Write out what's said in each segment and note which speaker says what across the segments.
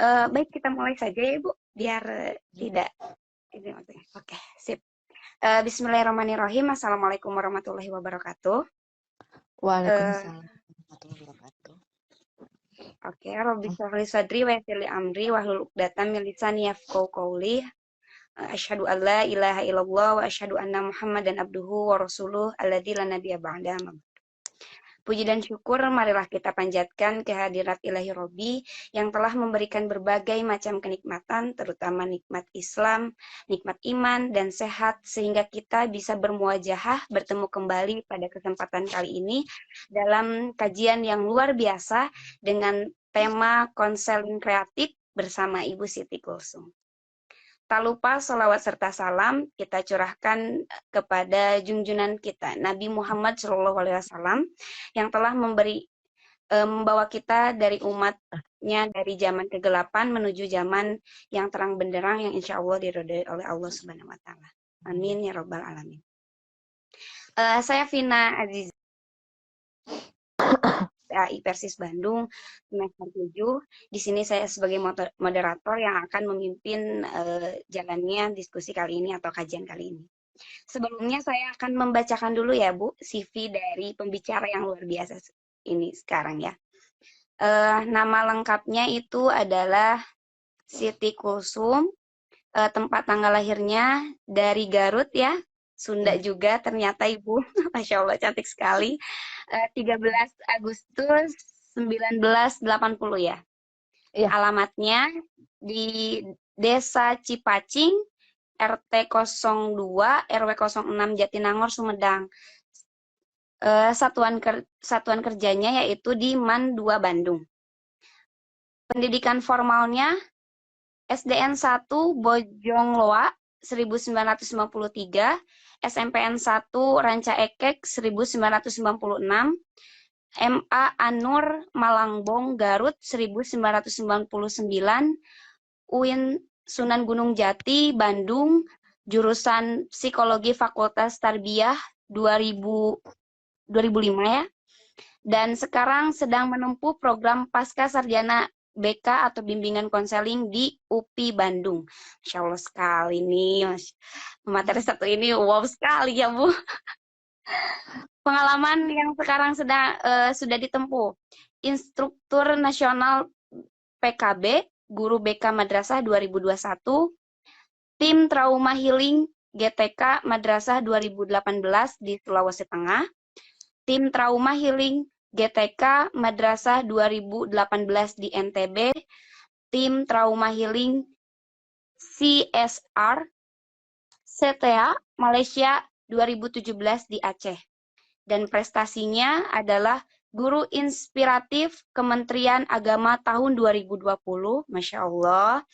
Speaker 1: Baik, kita mulai saja ya, Ibu, biar tidak ini maksudnya. Oke, sip. Bismillahirrahmanirrahim. Assalamualaikum warahmatullahi wabarakatuh.
Speaker 2: Waalaikumsalam warahmatullahi wabarakatuh.
Speaker 1: Oke, Rabbi shrah li sadri wa yassir li amri wahlul 'uqdatam min lisani yafqahu qawli. Asyhadu an la ilaha illallah wa asyhadu anna Muhammadan abduhu wa rasuluh alladzi la nabiyya ba'da. Puji dan syukur marilah kita panjatkan kehadirat Ilahi Robbi yang telah memberikan berbagai macam kenikmatan, terutama nikmat Islam, nikmat iman, dan sehat, sehingga kita bisa bermuajahah bertemu kembali pada kesempatan kali ini dalam kajian yang luar biasa dengan tema konseling kreatif bersama Ibu Siti Kulsum. Tak lupa sholawat serta salam kita curahkan kepada junjunan kita Nabi Muhammad SAW yang telah membawa kita dari umatnya dari zaman kegelapan menuju zaman yang terang benderang yang insya Allah diridhoi oleh Allah Subhanahu Wa Taala. Amin ya Rabbal Alamin. Saya Vina Aziz. AI Persis Bandung semester 7. Di sini saya sebagai moderator yang akan memimpin jalannya diskusi kali ini atau kajian kali ini. Sebelumnya saya akan membacakan dulu ya Bu, CV dari pembicara yang luar biasa ini sekarang ya. Nama lengkapnya itu adalah Siti Kulsum, tempat tanggal lahirnya dari Garut ya, Sunda juga ternyata Ibu, Masya Allah cantik sekali. 13 Agustus 1980 ya. Iya. Alamatnya di Desa Cipacing, RT 02, RW 06 Jatinangor, Sumedang. Satuan kerjanya yaitu di MAN 2 Bandung. Pendidikan formalnya SDN 1 Bojongloa 1953, SMPN 1 Ranca Ekek 1996, MA Anur Malangbong Garut 1999, UIN Sunan Gunung Jati Bandung, jurusan Psikologi Fakultas Tarbiyah 2005 ya. Dan sekarang sedang menempuh program Pasca Sarjana BK atau bimbingan konseling di UPI Bandung. Masya Allah sekali nih, materi satu ini wow sekali ya Bu. Pengalaman yang sekarang sudah ditempuh. Instruktur Nasional PKB, Guru BK Madrasah 2021, Tim Trauma Healing GTK Madrasah 2018 di Sulawesi Tengah, Tim Trauma Healing GTK Madrasah 2018 di NTB, Tim Trauma Healing CSR CTA Malaysia 2017 di Aceh. Dan prestasinya adalah Guru Inspiratif Kementerian Agama tahun 2020, Masya Allah.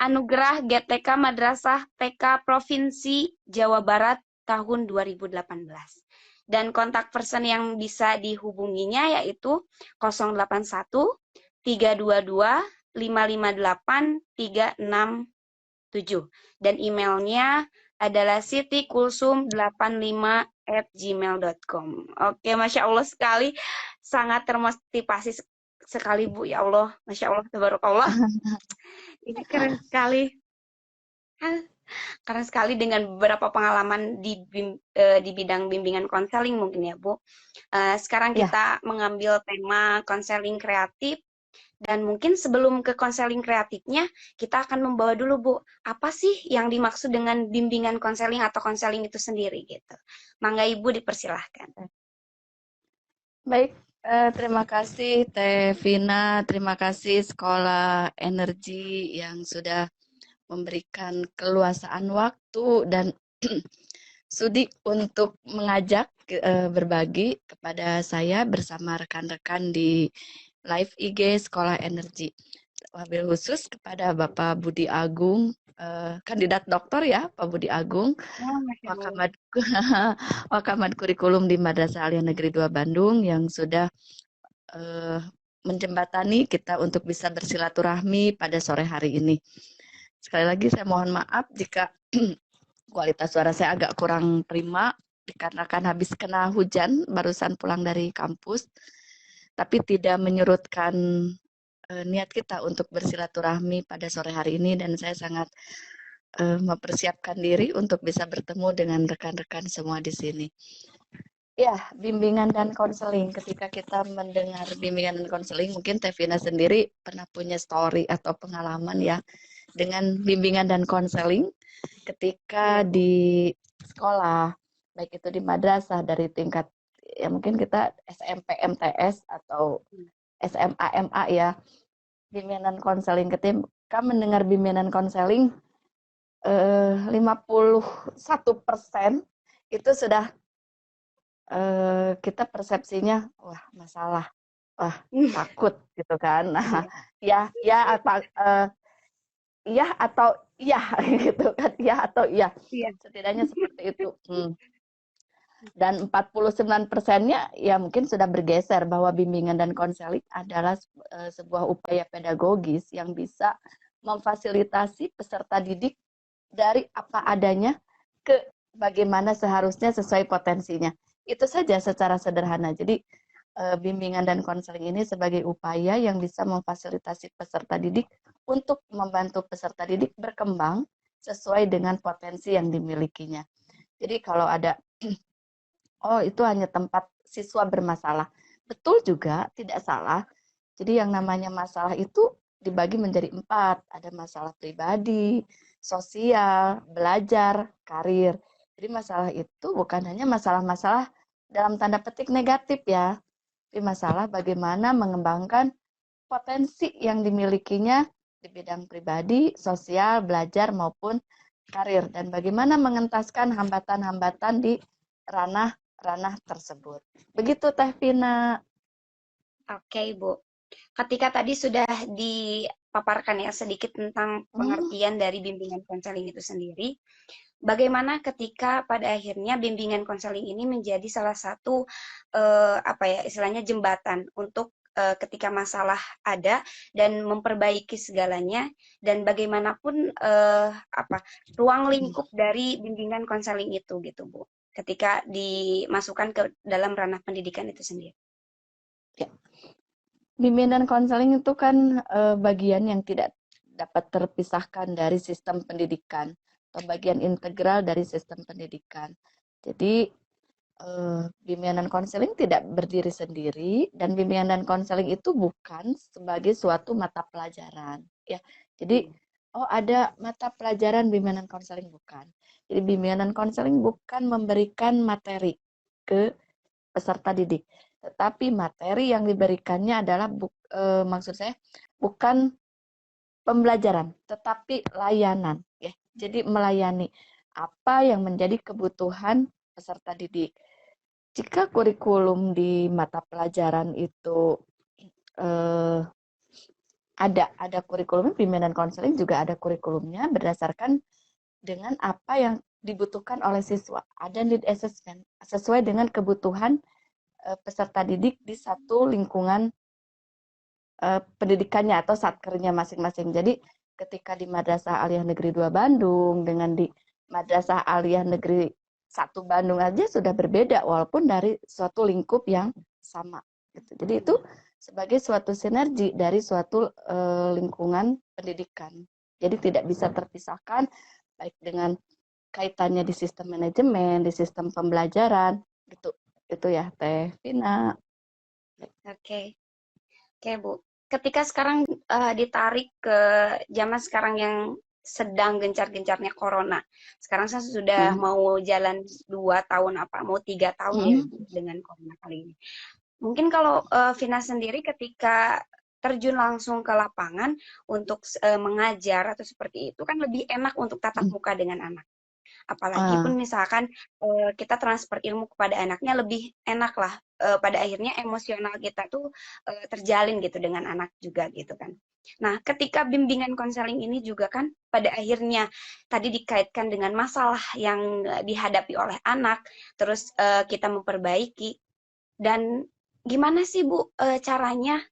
Speaker 1: Anugerah GTK Madrasah TK Provinsi Jawa Barat tahun 2018. Dan kontak person yang bisa dihubunginya yaitu 081 322 558 367. Dan emailnya adalah sitikulsum85@gmail.com. Oke, Masya Allah sekali. Sangat termotivasi sekali Bu, ya Allah. Masya Allah, tabarakallah. Ini keren sekali. Keren sekali dengan beberapa pengalaman di bidang bimbingan konseling mungkin ya Bu. Sekarang kita mengambil tema konseling kreatif. Dan mungkin sebelum ke konseling kreatifnya, kita akan membawa dulu Bu, apa sih yang dimaksud dengan bimbingan konseling atau konseling itu sendiri gitu. Mangga Ibu dipersilahkan.
Speaker 2: Baik, terima kasih Teh Vina, terima kasih Sekolah Energi yang sudah memberikan keluasaan waktu dan sudi untuk mengajak berbagi kepada saya bersama rekan-rekan di live IG Sekolah Energi. Wabil khusus kepada Bapak Budi Agung, kandidat doktor ya Pak Budi Agung, Wakamat Kurikulum di Madrasah Aliyah Negeri 2 Bandung yang sudah menjembatani kita untuk bisa bersilaturahmi pada sore hari ini. Sekali lagi saya mohon maaf jika kualitas suara saya agak kurang prima dikarenakan habis kena hujan barusan pulang dari kampus, tapi tidak menyurutkan niat kita untuk bersilaturahmi pada sore hari ini, dan saya sangat mempersiapkan diri untuk bisa bertemu dengan rekan-rekan semua di sini. Ya, bimbingan dan konseling. Ketika kita mendengar bimbingan dan konseling, mungkin Tevina sendiri pernah punya story atau pengalaman ya dengan bimbingan dan konseling ketika di sekolah, baik itu di madrasah dari tingkat ya mungkin kita SMP, MTS atau SMA, MA ya. Bimbingan konseling, ketika mendengar bimbingan konseling 51% itu sudah kita persepsinya wah masalah, wah takut gitu kan. Nah, ya iya atau iya gitu kan, iya atau iya. Setidaknya seperti itu. Dan 49%-nya ya mungkin sudah bergeser bahwa bimbingan dan konseling adalah sebuah upaya pedagogis yang bisa memfasilitasi peserta didik dari apa adanya ke bagaimana seharusnya sesuai potensinya. Itu saja secara sederhana. Jadi bimbingan dan konseling ini sebagai upaya yang bisa memfasilitasi peserta didik untuk membantu peserta didik berkembang sesuai dengan potensi yang dimilikinya. Jadi kalau ada oh itu hanya tempat siswa bermasalah. Betul juga, tidak salah. Jadi yang namanya masalah itu dibagi menjadi 4. Ada masalah pribadi, sosial, belajar, karir. Jadi masalah itu bukan hanya masalah-masalah dalam tanda petik negatif ya. Tapi masalah bagaimana mengembangkan potensi yang dimilikinya di bidang pribadi, sosial, belajar maupun karir. Dan bagaimana mengentaskan hambatan-hambatan di ranah tersebut. Begitu Teh Vina.
Speaker 1: Oke, Ibu. Ketika tadi sudah dipaparkan ya sedikit tentang pengertian dari bimbingan konseling itu sendiri, bagaimana ketika pada akhirnya bimbingan konseling ini menjadi salah satu apa ya istilahnya jembatan untuk ketika masalah ada dan memperbaiki segalanya dan bagaimanapun apa ruang lingkup dari bimbingan konseling itu gitu Bu ketika dimasukkan ke dalam ranah pendidikan itu sendiri.
Speaker 2: Ya. Bimbingan konseling itu kan bagian yang tidak dapat terpisahkan dari sistem pendidikan atau bagian integral dari sistem pendidikan. Jadi bimbingan dan konseling tidak berdiri sendiri dan bimbingan dan konseling itu bukan sebagai suatu mata pelajaran. Ya, jadi ada mata pelajaran bimbingan dan konseling bukan. Jadi bimbingan dan konseling bukan memberikan materi ke peserta didik. Tetapi materi yang diberikannya adalah maksud saya bukan pembelajaran, tetapi layanan. Ya. Jadi melayani apa yang menjadi kebutuhan peserta didik. Jika kurikulum di mata pelajaran itu ada kurikulum, bimbingan konseling juga ada kurikulumnya berdasarkan dengan apa yang dibutuhkan oleh siswa. Ada need assessment sesuai dengan kebutuhan peserta didik di satu lingkungan pendidikannya atau satkernya masing-masing. Jadi ketika di Madrasah Aliyah Negeri 2 Bandung dengan di Madrasah Aliyah Negeri 1 Bandung aja sudah berbeda walaupun dari suatu lingkup yang sama. Gitu. Jadi itu sebagai suatu sinergi dari suatu lingkungan pendidikan. Jadi tidak bisa terpisahkan baik dengan kaitannya di sistem manajemen, di sistem pembelajaran, gitu. Itu ya Teh Vina.
Speaker 1: Oke. Oke, Bu. Ketika sekarang ditarik ke zaman sekarang yang sedang gencar-gencarnya corona. Sekarang saya sudah mau jalan 2 tahun mau 3 tahun ya dengan corona kali ini. Mungkin kalau Vina sendiri ketika terjun langsung ke lapangan untuk mengajar atau seperti itu kan lebih enak untuk tatap muka dengan anak. Apalagi pun misalkan kita transfer ilmu kepada anaknya lebih enak lah. Pada akhirnya emosional kita tuh terjalin gitu dengan anak juga gitu kan. Nah, ketika bimbingan konseling ini juga kan pada akhirnya tadi dikaitkan dengan masalah yang dihadapi oleh anak, terus kita memperbaiki. Dan gimana sih Bu caranya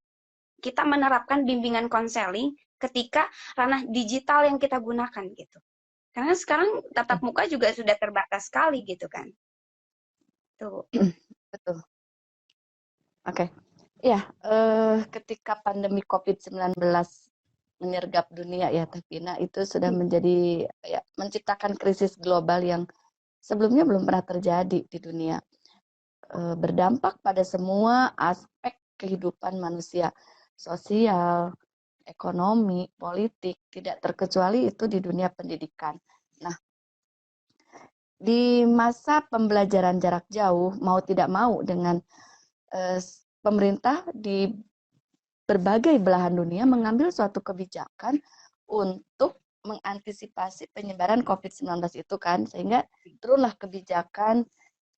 Speaker 1: kita menerapkan bimbingan konseling ketika ranah digital yang kita gunakan gitu? Karena sekarang tatap muka juga sudah terbatas sekali gitu kan. Tuh.
Speaker 2: Betul. Oke. Ya, ketika pandemi COVID-19 menyergap dunia ya, Tevina, itu sudah menjadi ya, menciptakan krisis global yang sebelumnya belum pernah terjadi di dunia. Berdampak pada semua aspek kehidupan manusia, sosial, ekonomi, politik, tidak terkecuali itu di dunia pendidikan. Nah, di masa pembelajaran jarak jauh, mau tidak mau dengan pemerintah di berbagai belahan dunia mengambil suatu kebijakan untuk mengantisipasi penyebaran COVID-19 itu kan, sehingga turunlah kebijakan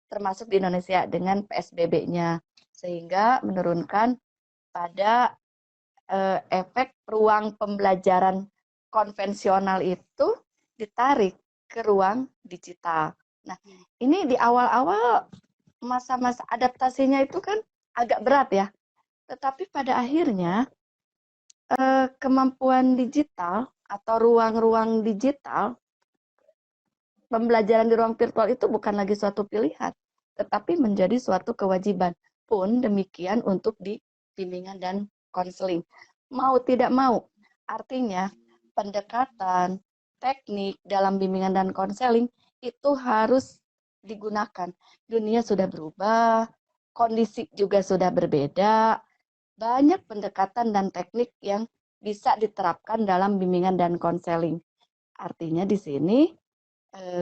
Speaker 2: termasuk di Indonesia dengan PSBB-nya, sehingga menurunkan pada efek ruang pembelajaran konvensional itu ditarik ke ruang digital. Nah, ini di awal-awal masa-masa adaptasinya itu kan agak berat ya, tetapi pada akhirnya kemampuan digital atau ruang-ruang digital, pembelajaran di ruang virtual itu bukan lagi suatu pilihan, tetapi menjadi suatu kewajiban. Pun demikian untuk di bimbingan dan konseling. Mau tidak mau, artinya pendekatan, teknik dalam bimbingan dan konseling itu harus digunakan. Dunia sudah berubah, kondisi juga sudah berbeda, banyak pendekatan dan teknik yang bisa diterapkan dalam bimbingan dan konseling. Artinya di sini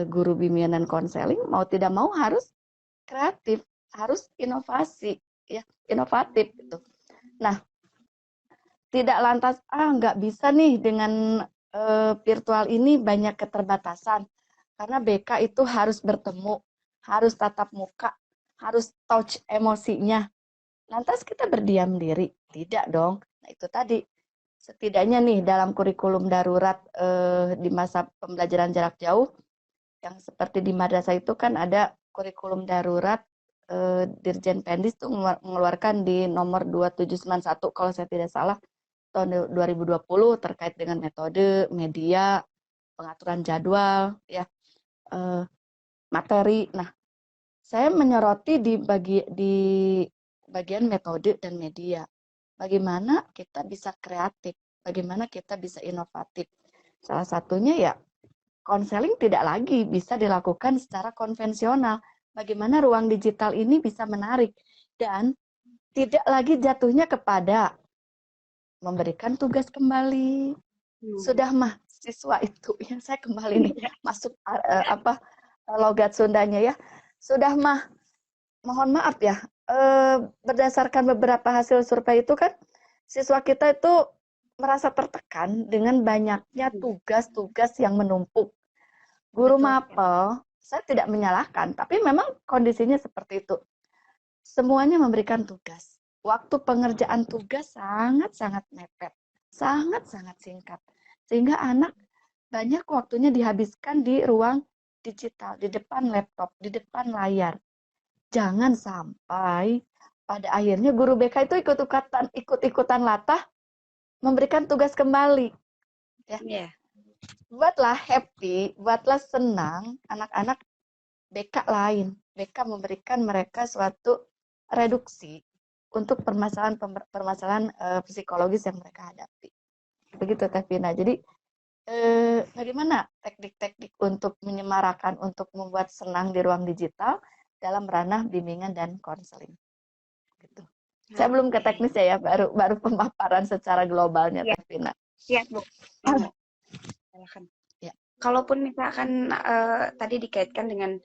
Speaker 2: guru bimbingan dan konseling mau tidak mau harus kreatif, harus inovasi, ya, inovatif gitu. Nah, tidak lantas nggak bisa nih dengan virtual ini banyak keterbatasan karena BK itu harus bertemu, harus tatap muka, harus touch emosinya. Lantas kita berdiam diri? Tidak dong. Nah, itu tadi. Setidaknya nih dalam kurikulum darurat di masa pembelajaran jarak jauh, yang seperti di madrasah itu kan ada kurikulum darurat Dirjen Pendis tuh mengeluarkan di nomor 2791 kalau saya tidak salah tahun 2020 terkait dengan metode, media, pengaturan jadwal, ya, materi. Nah, saya menyoroti di bagian metode dan media. Bagaimana kita bisa kreatif, bagaimana kita bisa inovatif. Salah satunya ya konseling tidak lagi bisa dilakukan secara konvensional. Bagaimana ruang digital ini bisa menarik dan tidak lagi jatuhnya kepada memberikan tugas kembali. Sudah mah siswa itu ya, saya kembali nih masuk logat Sundanya ya. Sudah mah, mohon maaf ya, berdasarkan beberapa hasil survei itu kan siswa kita itu merasa tertekan dengan banyaknya tugas-tugas yang menumpuk. Guru mapel, saya tidak menyalahkan, tapi memang kondisinya seperti itu. Semuanya memberikan tugas. Waktu pengerjaan tugas sangat-sangat mepet, sangat-sangat singkat. Sehingga anak banyak waktunya dihabiskan di ruang digital, di depan laptop, di depan layar. Jangan sampai pada akhirnya guru BK itu ikut-ikutan latah memberikan tugas kembali. Ya.
Speaker 1: Yeah.
Speaker 2: Buatlah happy, buatlah senang anak-anak BK lain. BK memberikan mereka suatu reduksi untuk permasalahan psikologis yang mereka hadapi. Begitu Tevina. Jadi bagaimana teknik-teknik untuk menyemarakan, untuk membuat senang di ruang digital dalam ranah bimbingan dan konseling. Gitu. Saya belum ke teknis ya, baru pemaparan secara globalnya,
Speaker 1: ya.
Speaker 2: Tevina.
Speaker 1: Iya, Bu. Silakan. Ya. Kalaupun misalkan tadi dikaitkan dengan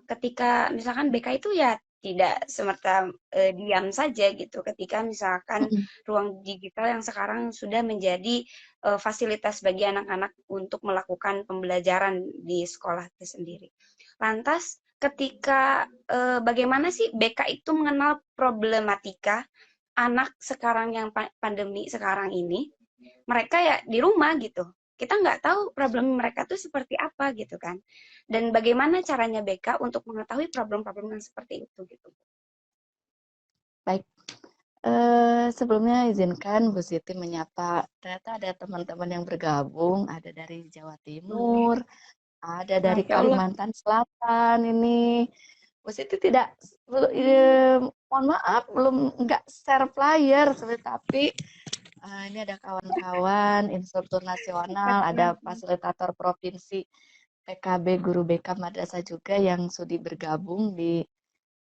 Speaker 1: ketika misalkan BK itu ya tidak semerta diam saja gitu ketika misalkan ruang digital yang sekarang sudah menjadi fasilitas bagi anak-anak untuk melakukan pembelajaran di sekolah itu sendiri. Lantas ketika bagaimana sih BK itu mengenal problematika anak sekarang yang pandemi sekarang ini, mereka ya di rumah gitu. Kita nggak tahu problem mereka tuh seperti apa gitu kan. Dan bagaimana caranya BK untuk mengetahui problem-problem yang seperti itu gitu.
Speaker 2: Baik. Sebelumnya izinkan Bu Siti menyapa. Ternyata ada teman-teman yang bergabung, ada dari Jawa Timur, ada dari Kalimantan Selatan ini. Bu Siti tidak mohon maaf belum nggak share flyer, tapi ini ada kawan-kawan instruktur nasional, ada fasilitator provinsi PKB Guru BK Madrasah juga yang sudi bergabung di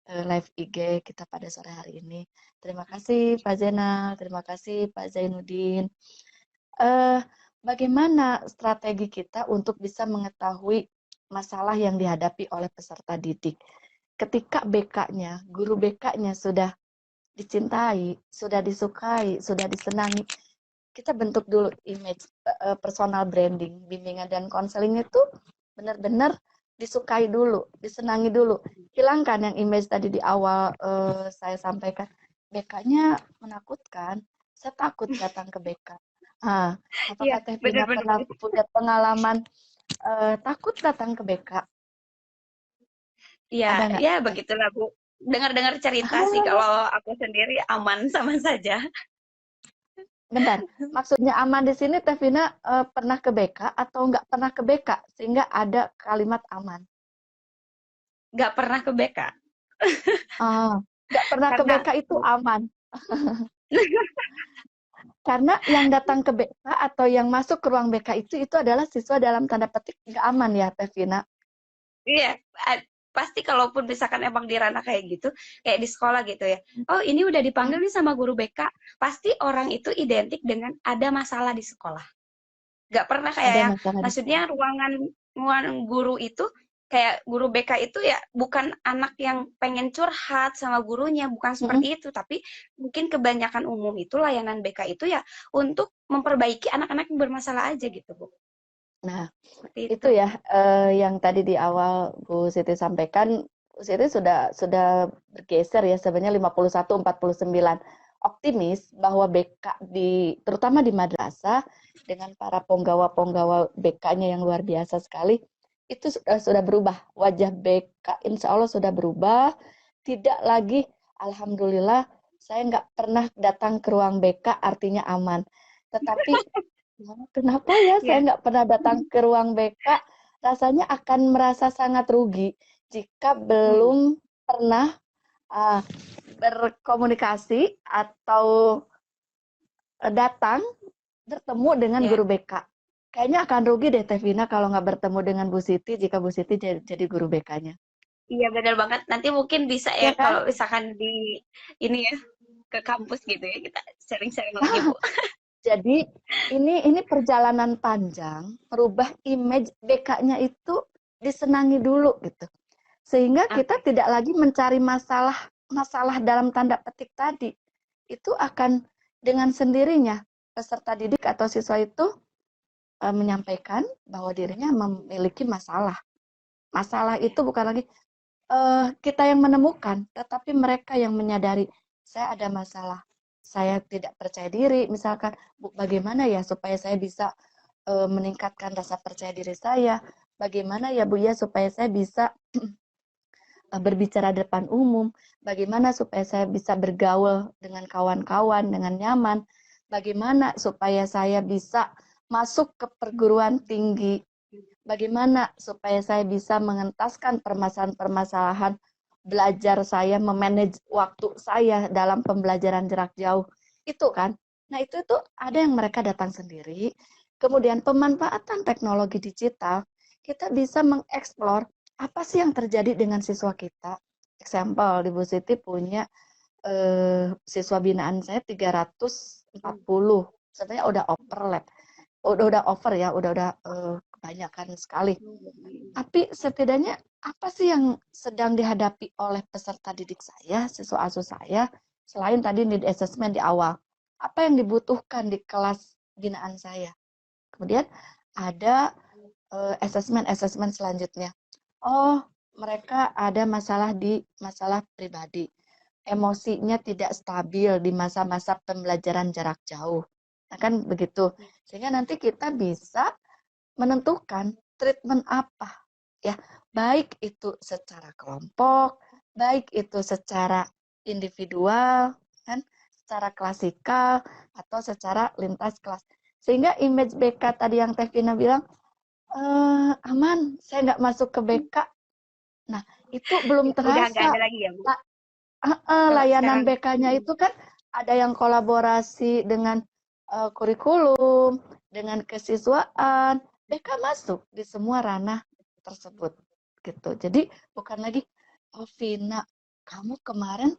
Speaker 2: live IG kita pada sore hari ini. Terima kasih Pak Zainal, terima kasih Pak Zainuddin. Bagaimana strategi kita untuk bisa mengetahui masalah yang dihadapi oleh peserta didik? Ketika BK-nya, guru BK-nya sudah dicintai, sudah disukai, sudah disenangi, kita bentuk dulu image personal branding, bimbingan dan konseling itu benar-benar disukai dulu, disenangi dulu. Hilangkan yang image tadi di awal saya sampaikan, BK-nya menakutkan, saya takut datang ke BK. Apakah Teh Vina pernah punya pengalaman takut datang ke BK?
Speaker 1: Iya, ya begitulah Bu. Dengar-dengar cerita sih, kalau aku sendiri aman sama saja.
Speaker 2: Bentar, maksudnya aman di sini Teh Vina pernah ke BK atau nggak pernah ke BK sehingga ada kalimat aman?
Speaker 1: Nggak pernah ke BK.
Speaker 2: Nggak pernah ke BK itu aman. Karena yang datang ke BK atau yang masuk ke ruang BK itu adalah siswa dalam tanda petik nggak aman ya Teh Vina?
Speaker 1: Iya, pasti kalaupun misalkan emang di ranah kayak gitu, kayak di sekolah gitu ya. Oh, ini udah dipanggil nih sama guru BK. Pasti orang itu identik dengan ada masalah di sekolah. Nggak pernah kayak yang, maksudnya ruangan guru itu, kayak guru BK itu ya bukan anak yang pengen curhat sama gurunya, bukan seperti itu. Tapi mungkin kebanyakan umum itu layanan BK itu ya untuk memperbaiki anak-anak yang bermasalah aja gitu, Bu.
Speaker 2: Nah, itu ya yang tadi di awal Bu Siti sampaikan, Bu Siti sudah bergeser ya sebenarnya 51-49. Optimis bahwa BK terutama di madrasah dengan para penggawa-penggawa BK-nya yang luar biasa sekali, itu sudah berubah. Wajah BK insya Allah sudah berubah. Tidak lagi, alhamdulillah, saya nggak pernah datang ke ruang BK artinya aman. Tetapi kenapa ya saya nggak pernah datang ke ruang BK? Rasanya akan merasa sangat rugi jika belum pernah berkomunikasi atau datang bertemu dengan guru BK. Kayaknya akan rugi deh Teh Vina kalau nggak bertemu dengan Bu Siti jika Bu Siti jadi guru BK-nya.
Speaker 1: Iya benar banget. Nanti mungkin bisa ya,
Speaker 2: Ya kan?
Speaker 1: kalau misalkan di ini ya ke kampus gitu ya, kita sharing-sharing lagi Bu.
Speaker 2: Jadi ini perjalanan panjang, merubah image BK-nya itu disenangi dulu gitu. Sehingga kita tidak lagi mencari masalah dalam tanda petik tadi. Itu akan dengan sendirinya peserta didik atau siswa itu menyampaikan bahwa dirinya memiliki masalah. Masalah itu bukan lagi kita yang menemukan, tetapi mereka yang menyadari saya ada masalah. Saya tidak percaya diri, misalkan, Bu, bagaimana ya supaya saya bisa meningkatkan rasa percaya diri saya? Bagaimana ya Bu ya supaya saya bisa berbicara depan umum? Bagaimana supaya saya bisa bergaul dengan kawan-kawan dengan nyaman? Bagaimana supaya saya bisa masuk ke perguruan tinggi? Bagaimana supaya saya bisa mengentaskan permasalahan-permasalahan belajar saya, memanage waktu saya dalam pembelajaran jarak jauh? Itu kan. Nah, itu ada yang mereka datang sendiri. Kemudian pemanfaatan teknologi digital, kita bisa mengeksplor apa sih yang terjadi dengan siswa kita. Example, di Bu Siti punya siswa binaan saya 340. Sebenarnya udah overlap. Udah over ya, udah kebanyakan sekali. Tapi setidaknya apa sih yang sedang dihadapi oleh peserta didik saya, siswa asuh saya, selain tadi need assessment di awal? Apa yang dibutuhkan di kelas binaan saya? Kemudian ada assessment selanjutnya. Oh, mereka ada masalah pribadi. Emosinya tidak stabil di masa-masa pembelajaran jarak jauh. Nah, kan begitu. Sehingga nanti kita bisa menentukan treatment apa. Ya, baik itu secara kelompok, baik itu secara individual, kan, secara klasikal atau secara lintas kelas. Sehingga image BK tadi yang Teh Vina bilang, aman, saya nggak masuk ke BK. Nah, itu belum terasa.
Speaker 1: Udah nggak ada lagi ya, Bu? Kalau
Speaker 2: layanan
Speaker 1: sekarang
Speaker 2: BK-nya itu kan ada yang kolaborasi dengan kurikulum, dengan kesiswaan. BK masuk di semua ranah tersebut gitu. Jadi bukan lagi, oh Vina, kamu kemarin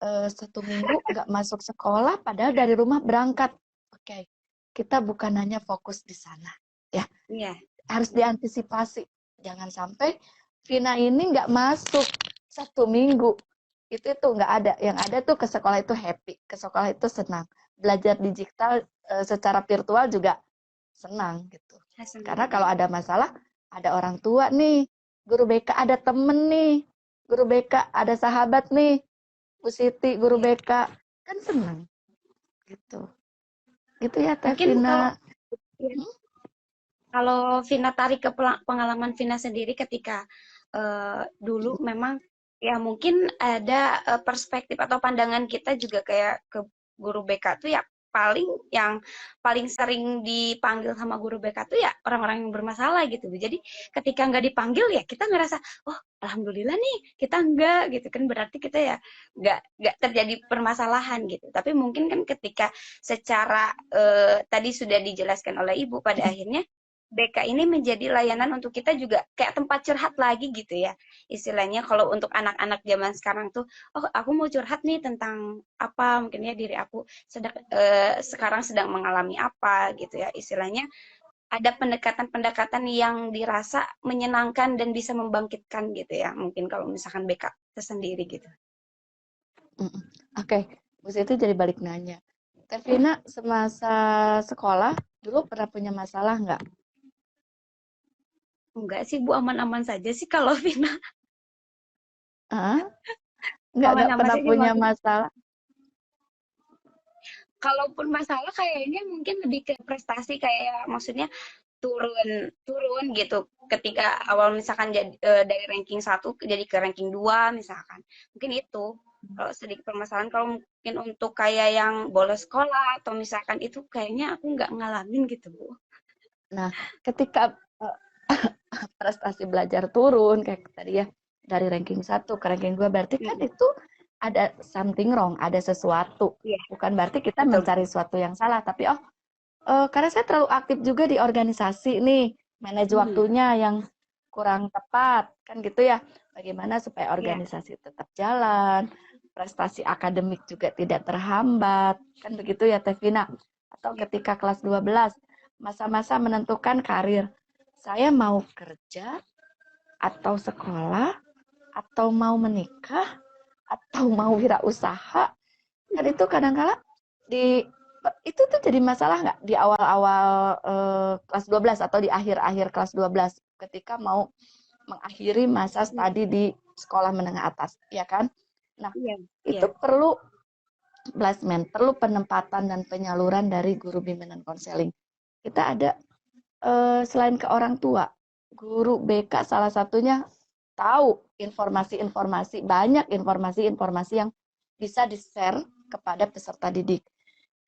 Speaker 2: 1 minggu nggak masuk sekolah, padahal dari rumah berangkat. Oke, kita bukan hanya fokus di sana, ya
Speaker 1: iya,
Speaker 2: harus diantisipasi. Jangan sampai Vina ini nggak masuk 1 minggu. Itu nggak ada. Yang ada tuh ke sekolah itu happy, ke sekolah itu senang. Belajar digital secara virtual juga senang gitu. Karena kalau
Speaker 1: ya.
Speaker 2: ada masalah, ada orang tua nih, guru BK ada temen nih, guru BK ada sahabat nih, Bu Siti, guru
Speaker 1: Iya.
Speaker 2: BK, kan senang gitu. Gitu ya Teh
Speaker 1: Mungkin kalau
Speaker 2: Vina.
Speaker 1: ya,
Speaker 2: Hmm?
Speaker 1: kalau Vina tarik ke pengalaman Vina sendiri ketika dulu memang ya mungkin ada perspektif atau pandangan kita juga kayak ke guru BK tuh ya paling yang paling sering dipanggil sama guru BK tuh ya orang-orang yang bermasalah gitu. Jadi ketika nggak dipanggil ya kita ngerasa oh alhamdulillah nih kita enggak gitu kan berarti kita ya nggak terjadi permasalahan gitu. Tapi mungkin kan ketika secara tadi sudah dijelaskan oleh Ibu pada akhirnya BK ini menjadi layanan untuk kita juga kayak tempat curhat lagi gitu ya. Istilahnya kalau untuk anak-anak zaman sekarang tuh, oh aku mau curhat nih tentang apa, mungkin ya diri aku sekarang sedang mengalami apa gitu ya. Istilahnya ada pendekatan-pendekatan yang dirasa menyenangkan dan bisa membangkitkan gitu ya. Mungkin kalau misalkan BK tersendiri gitu.
Speaker 2: Oke, Bu Siti jadi balik nanya. Teh Vina semasa sekolah dulu pernah punya masalah nggak?
Speaker 1: Enggak sih Bu, aman-aman saja sih kalau Vina.
Speaker 2: Hah? Nggak
Speaker 1: Aman-aman
Speaker 2: pernah
Speaker 1: saja
Speaker 2: punya
Speaker 1: maksudnya.
Speaker 2: masalah.
Speaker 1: Kalaupun masalah kayaknya mungkin lebih ke prestasi kayak maksudnya turun turun gitu ketika awal misalkan jadi dari ranking 1 jadi ke ranking 2 misalkan mungkin itu kalau sedikit permasalahan kalau mungkin untuk kayak yang bolos sekolah atau misalkan itu kayaknya aku nggak ngalamin gitu Bu.
Speaker 2: Nah, ketika prestasi belajar turun kayak tadi ya dari ranking 1 ke ranking 2 berarti kan
Speaker 1: Mm,
Speaker 2: itu ada something wrong, ada sesuatu.
Speaker 1: iya
Speaker 2: Bukan berarti kita
Speaker 1: betul
Speaker 2: mencari sesuatu yang salah, tapi karena saya terlalu aktif juga di organisasi nih, manage
Speaker 1: hmm,
Speaker 2: waktunya yang kurang tepat, kan gitu ya. Bagaimana supaya
Speaker 1: iya
Speaker 2: organisasi tetap jalan, prestasi akademik juga tidak terhambat, kan begitu ya Tevina. Atau
Speaker 1: iya
Speaker 2: ketika kelas 12, masa-masa menentukan karir. Saya mau kerja atau sekolah atau mau menikah atau mau wirausaha, kan itu kadang-kala di itu tuh jadi masalah nggak di awal-awal kelas 12 atau di akhir-akhir kelas 12 ketika mau mengakhiri masa
Speaker 1: iya
Speaker 2: studi di sekolah menengah atas, ya kan? Nah,
Speaker 1: iya iya
Speaker 2: itu perlu placement, perlu penempatan dan penyaluran dari guru bimbingan konseling. Kita ada selain ke orang tua, guru BK salah satunya tahu informasi-informasi, banyak informasi-informasi yang bisa di-share kepada peserta didik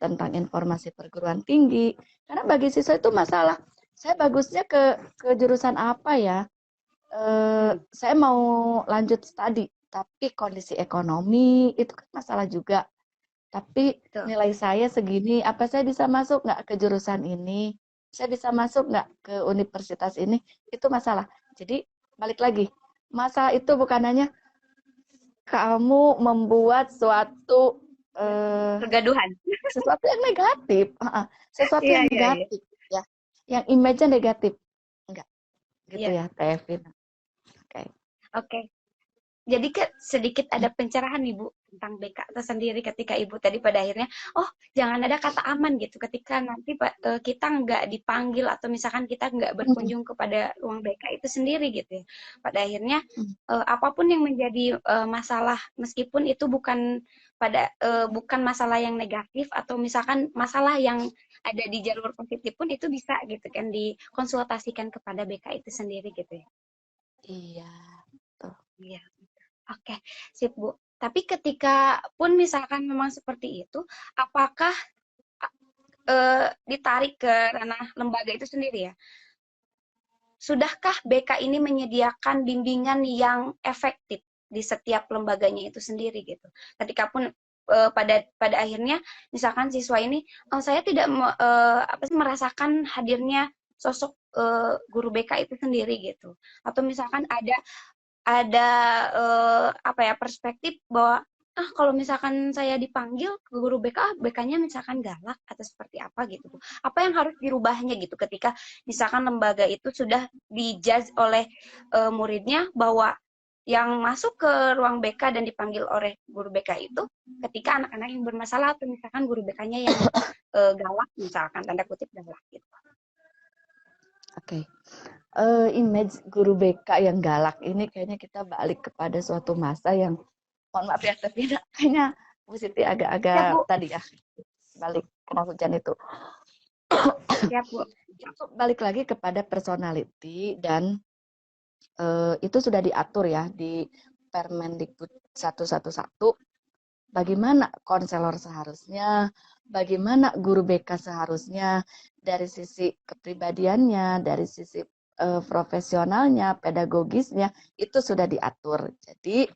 Speaker 2: tentang informasi perguruan tinggi. Karena bagi siswa itu masalah, saya bagusnya ke jurusan apa ya?
Speaker 1: hmm,
Speaker 2: Saya mau lanjut studi, tapi kondisi ekonomi itu kan masalah juga. Tapi
Speaker 1: betul
Speaker 2: nilai saya segini, apa saya bisa masuk nggak ke jurusan ini? Saya bisa masuk nggak ke universitas ini? Itu masalah. Jadi balik lagi, masalah itu bukan hanya kamu membuat eh,
Speaker 1: kegaduhan
Speaker 2: sesuatu yang negatif, sesuatu
Speaker 1: iya
Speaker 2: yang
Speaker 1: iya iya
Speaker 2: negatif, ya, yang image-nya negatif, enggak, gitu
Speaker 1: iya
Speaker 2: ya, Tevin. Oke.
Speaker 1: oke. Jadi sedikit ada pencerahan nih Bu tentang BK itu sendiri ketika Ibu tadi pada akhirnya, oh jangan ada kata aman gitu ketika nanti kita nggak dipanggil atau misalkan kita nggak berkunjung kepada ruang BK itu sendiri gitu ya. Pada akhirnya apapun yang menjadi masalah meskipun itu bukan masalah yang negatif atau misalkan masalah yang ada di jalur positif pun itu bisa gitu kan dikonsultasikan kepada BK itu sendiri gitu ya.
Speaker 2: Iya, tuh.
Speaker 1: Iya. Oke, sip Bu. Tapi ketika pun misalkan memang seperti itu, apakah ditarik ke ranah lembaga itu sendiri ya? Sudahkah BK ini menyediakan bimbingan yang efektif? di setiap lembaganya itu sendiri gitu. Ketika pun pada akhirnya misalkan siswa ini saya tidak merasakan hadirnya sosok guru BK itu sendiri gitu. Atau misalkan ada perspektif bahwa kalau misalkan saya dipanggil ke guru BK, BK-nya misalkan galak atau seperti apa gitu. Apa yang harus dirubahnya gitu ketika misalkan lembaga itu sudah dijudge oleh muridnya bahwa yang masuk ke ruang BK dan dipanggil oleh guru BK itu ketika anak-anak yang bermasalah atau misalkan guru BK-nya yang galak misalkan tanda kutip galak gitu.
Speaker 2: Oke. Image guru BK yang galak ini kayaknya kita balik kepada suatu masa yang mohon maaf ya, tapi kayaknya Bu Siti agak-agak tadi ya balik kena hujan itu.
Speaker 1: Siap, Bu.
Speaker 2: Balik lagi kepada personality dan itu sudah diatur ya di Permendikbud 111. Bagaimana konselor seharusnya, bagaimana guru BK seharusnya dari sisi kepribadiannya, dari sisi profesionalnya, pedagogisnya itu sudah diatur. Jadi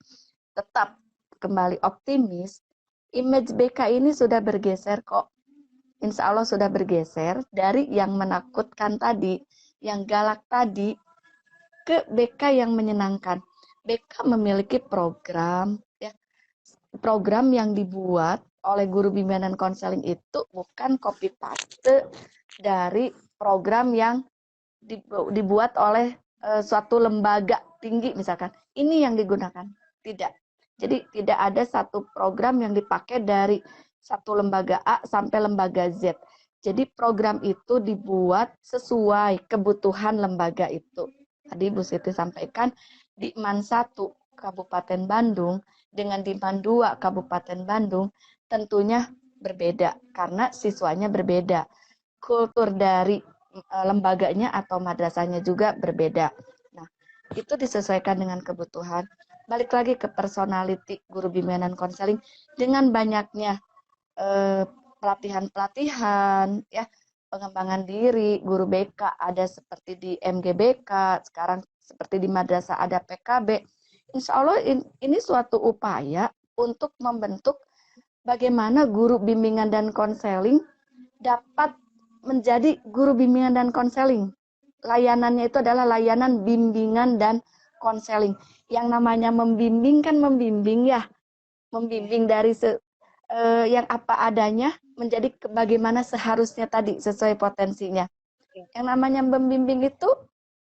Speaker 2: tetap kembali optimis, image BK ini sudah bergeser kok. Insya Allah sudah bergeser dari yang menakutkan tadi, yang galak tadi, ke BK yang menyenangkan. BK memiliki program, ya, program yang dibuat oleh guru bimbingan konseling itu bukan copy paste dari program yang dibuat oleh suatu lembaga tinggi misalkan. Ini yang digunakan. Tidak. Jadi tidak ada satu program yang dipakai dari satu lembaga A sampai lembaga Z. Jadi program itu dibuat sesuai kebutuhan lembaga itu. Tadi Bu Siti sampaikan di MAN 1 Kabupaten Bandung dengan di MAN 2 Kabupaten Bandung tentunya berbeda karena siswanya berbeda. Kultur dari lembaganya atau madrasahnya juga berbeda. Nah, itu disesuaikan dengan kebutuhan. Balik lagi ke personality guru bimbingan konseling dengan banyaknya pelatihan-pelatihan, ya, pengembangan diri, guru BK ada seperti di MGBK, sekarang seperti di madrasah ada PKB. Insya Allah ini suatu upaya untuk membentuk bagaimana guru bimbingan dan konseling dapat menjadi guru bimbingan dan konseling. Layanannya itu adalah layanan bimbingan dan konseling. Yang namanya membimbing kan membimbing ya, membimbing dari yang apa adanya menjadi bagaimana seharusnya tadi sesuai potensinya. Yang namanya membimbing itu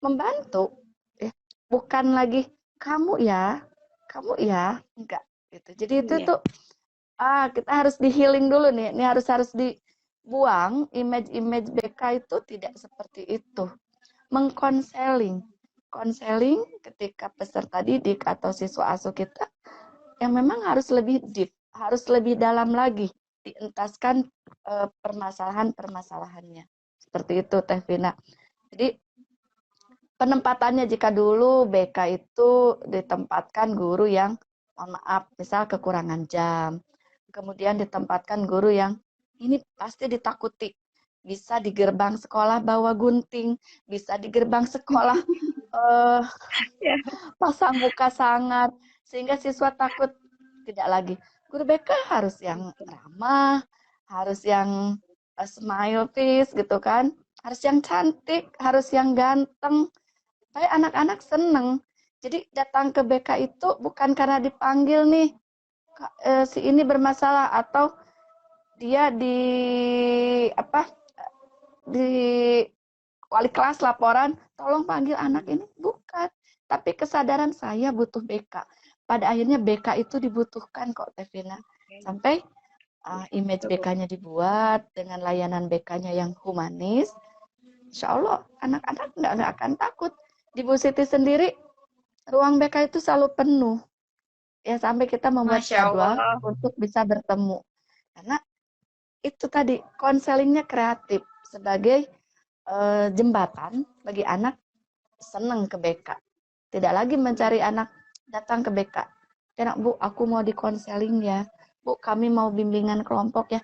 Speaker 2: membantu, ya. Bukan lagi kamu ya, enggak gitu. Jadi itu tuh kita harus di healing dulu nih. Ini harus dibuang image BK itu tidak seperti itu. Mengkonseling. Konseling ketika peserta didik atau siswa asuh kita yang memang harus lebih deep, harus lebih dalam lagi dientaskan permasalahan-permasalahannya. Seperti itu Teh Vina. Jadi penempatannya jika dulu BK itu ditempatkan guru yang mohon maaf, misal kekurangan jam. Kemudian ditempatkan guru yang ini pasti ditakuti. Bisa di gerbang sekolah bawa gunting, bisa di gerbang sekolah pasang muka sangar, sehingga siswa takut. Tidak lagi. Guru BK harus yang ramah, harus yang smile face gitu kan, harus yang cantik, harus yang ganteng. Supaya anak-anak seneng. Jadi datang ke BK itu bukan karena dipanggil nih, si ini bermasalah atau dia di wali kelas laporan, tolong panggil anak ini, bukan. Tapi kesadaran saya butuh BK. Pada akhirnya BK itu dibutuhkan kok Tevina. Sampai image BK-nya dibuat dengan layanan BK-nya yang humanis. Insya Allah anak-anak nggak akan takut. Di Bu Siti sendiri ruang BK itu selalu penuh. Ya sampai kita membuat jadwal untuk bisa bertemu. Karena itu tadi konselingnya kreatif sebagai jembatan bagi anak senang ke BK. Tidak lagi mencari anak datang ke BK. Enak Bu, aku mau di konseling ya. Bu, kami mau bimbingan kelompok ya.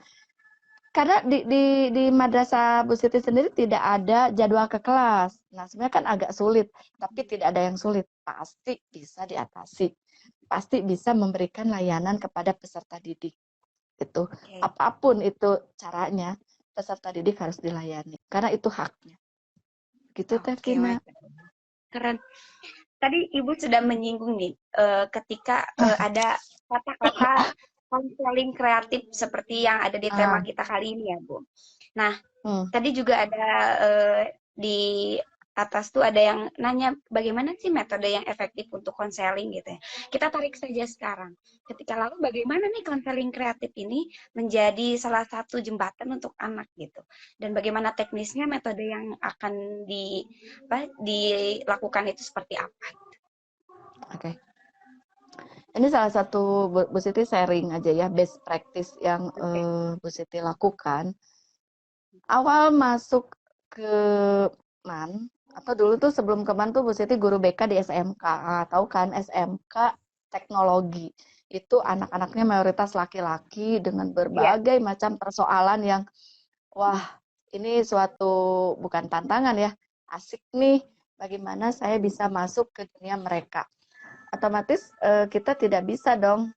Speaker 2: Karena di madrasah Bu Siti sendiri tidak ada jadwal ke kelas. Nah, sebenarnya kan agak sulit, tapi tidak ada yang sulit. Pasti bisa diatasi. pasti bisa memberikan layanan kepada peserta didik. Itu
Speaker 1: Oke.
Speaker 2: apapun itu caranya, peserta didik harus dilayani karena itu haknya. Gitu Teh
Speaker 1: Oke,
Speaker 2: Vina.
Speaker 1: keren. Tadi Ibu sudah menyinggung nih, ketika ada kata-kata konseling kreatif seperti yang ada di tema kita kali ini ya, Bu. Nah, tadi juga ada di atas tuh ada yang nanya bagaimana sih metode yang efektif untuk konseling gitu ya. Kita tarik saja sekarang. Ketika lalu bagaimana nih konseling kreatif ini menjadi salah satu jembatan untuk anak gitu. Dan bagaimana teknisnya metode yang akan dilakukan itu seperti apa?
Speaker 2: Oke. Ini salah satu Bu Siti sharing aja ya best practice yang Bu Siti lakukan. Awal masuk ke MAN atau dulu tuh sebelum ke MAN tuh Bu Siti guru BK di SMK. Tahu kan SMK teknologi. Itu anak-anaknya mayoritas laki-laki dengan berbagai macam persoalan yang wah, ini suatu bukan tantangan ya. Asik nih bagaimana saya bisa masuk ke dunia mereka. Otomatis kita tidak bisa dong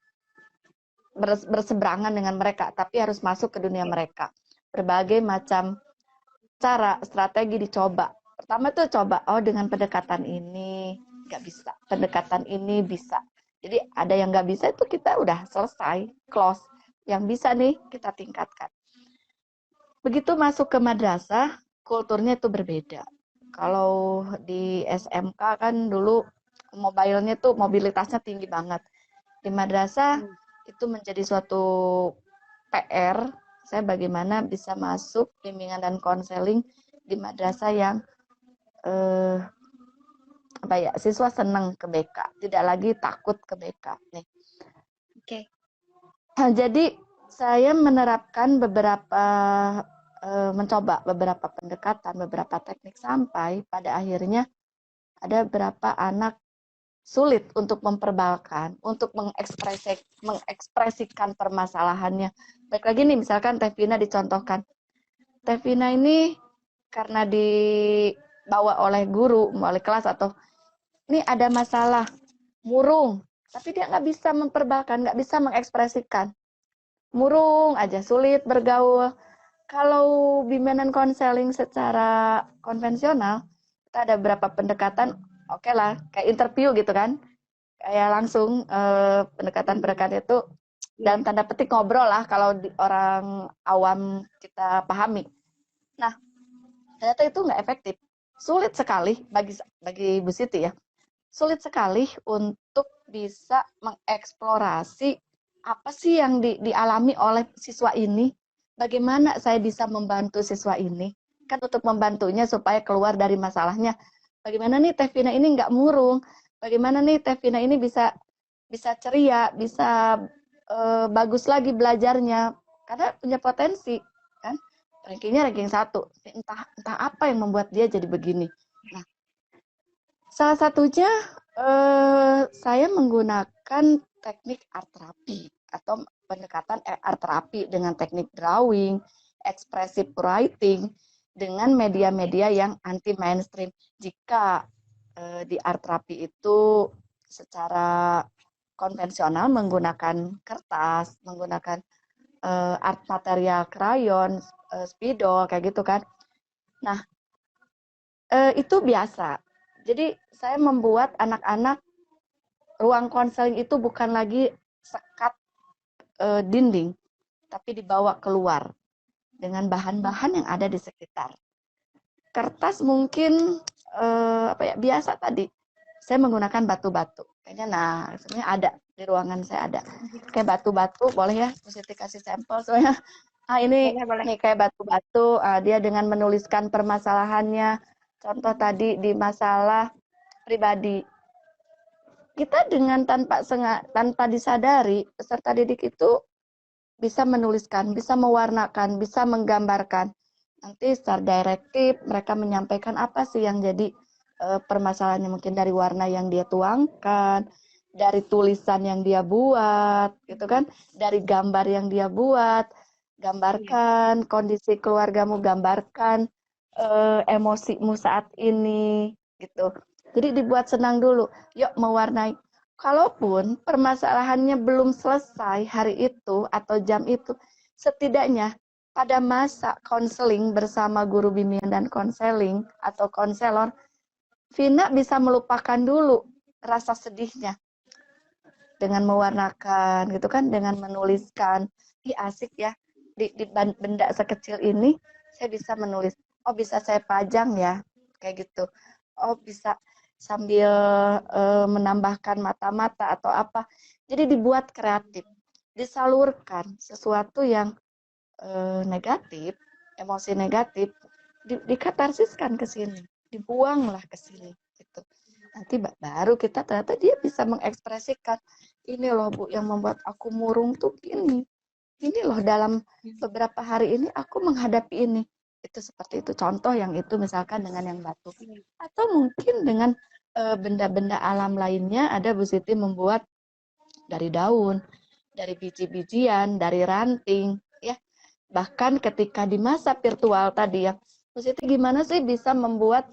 Speaker 2: berseberangan dengan mereka, tapi harus masuk ke dunia mereka. Berbagai macam cara, strategi dicoba. Pertama tuh coba, oh dengan pendekatan ini nggak bisa, pendekatan ini bisa. Jadi ada yang nggak bisa itu kita udah selesai, close. Yang bisa nih kita tingkatkan. Begitu masuk ke madrasah, kulturnya itu berbeda. Kalau di SMK kan dulu mobilenya tuh mobilitasnya tinggi banget. Di madrasah itu menjadi suatu PR, saya bagaimana bisa masuk bimbingan dan konseling di madrasah yang siswa senang ke BK, tidak lagi takut ke BK nih.
Speaker 1: Oke.
Speaker 2: Nah, jadi saya menerapkan mencoba beberapa pendekatan, beberapa teknik sampai pada akhirnya ada beberapa anak sulit untuk memperbalkan, untuk mengekspresikan permasalahannya. Baik lagi nih, misalkan Teh Vina dicontohkan. Teh Vina ini karena dibawa oleh guru, oleh kelas atau ini ada masalah murung, tapi dia nggak bisa memperbalkan, nggak bisa mengekspresikan. Murung aja, sulit bergaul. Kalau bimbingan konseling secara konvensional, kita ada beberapa pendekatan, oke lah, kayak interview gitu kan. Kayak langsung pendekatan-pendekatan itu dalam tanda petik ngobrol lah kalau orang awam kita pahami. Nah, ternyata itu nggak efektif. Sulit sekali bagi Bu Siti ya. Sulit sekali untuk bisa mengeksplorasi apa sih yang dialami oleh siswa ini. Bagaimana saya bisa membantu siswa ini. Kan untuk membantunya supaya keluar dari masalahnya. Bagaimana nih Teh Vina ini nggak murung. Bagaimana nih Teh Vina ini bisa ceria, bisa bagus lagi belajarnya. Karena punya potensi. Kan? Rankingnya ranking 1. Entah apa yang membuat dia jadi begini. Nah, salah satunya saya menggunakan teknik art terapi atau pendekatan art terapi dengan teknik drawing, expressive writing dengan media-media yang anti mainstream. Jika di art terapi itu secara konvensional menggunakan kertas, menggunakan art material krayon, spidol kayak gitu kan. Nah, itu biasa. Jadi saya membuat anak-anak ruang konseling itu bukan lagi sekat dinding, tapi dibawa keluar dengan bahan-bahan yang ada di sekitar. Kertas mungkin biasa tadi. Saya menggunakan batu-batu. Kayaknya sebenarnya ada di ruangan saya ada. Kayak batu-batu, boleh ya? Mesti kasih sampel soalnya. Ini
Speaker 1: Boleh.
Speaker 2: nih kayak batu-batu. Dia dengan menuliskan permasalahannya. Contoh tadi di masalah pribadi. Kita dengan tanpa disadari, peserta didik itu bisa menuliskan, bisa mewarnakan, bisa menggambarkan. Nanti secara direktif mereka menyampaikan apa sih yang jadi permasalahannya, mungkin dari warna yang dia tuangkan, dari tulisan yang dia buat, gitu kan, dari gambar yang dia buat, gambarkan kondisi keluargamu, gambarkan emosimu saat ini, gitu. Jadi dibuat senang dulu, yuk mewarnai. kalaupun permasalahannya belum selesai hari itu atau jam itu, setidaknya pada masa konseling bersama guru bimbingan dan konseling atau konselor, Vina bisa melupakan dulu rasa sedihnya dengan mewarnakan gitu kan, dengan menuliskan. Ih, asik ya, di benda sekecil ini saya bisa menulis. Oh, bisa saya pajang ya, kayak gitu. Oh, bisa sambil menambahkan mata-mata atau apa. Jadi dibuat kreatif, disalurkan sesuatu yang negatif, emosi negatif, dikatarsiskan ke sini, dibuanglah ke sini gitu. Nanti baru kita ternyata dia bisa mengekspresikan, ini loh Bu yang membuat aku murung tuh ini loh dalam beberapa hari ini aku menghadapi ini. Itu seperti itu, contoh yang itu misalkan dengan yang batu. Atau mungkin dengan benda-benda alam lainnya, ada Bu Siti membuat dari daun, dari biji-bijian, dari ranting, ya. Bahkan ketika di masa virtual tadi ya, Bu Siti gimana sih bisa membuat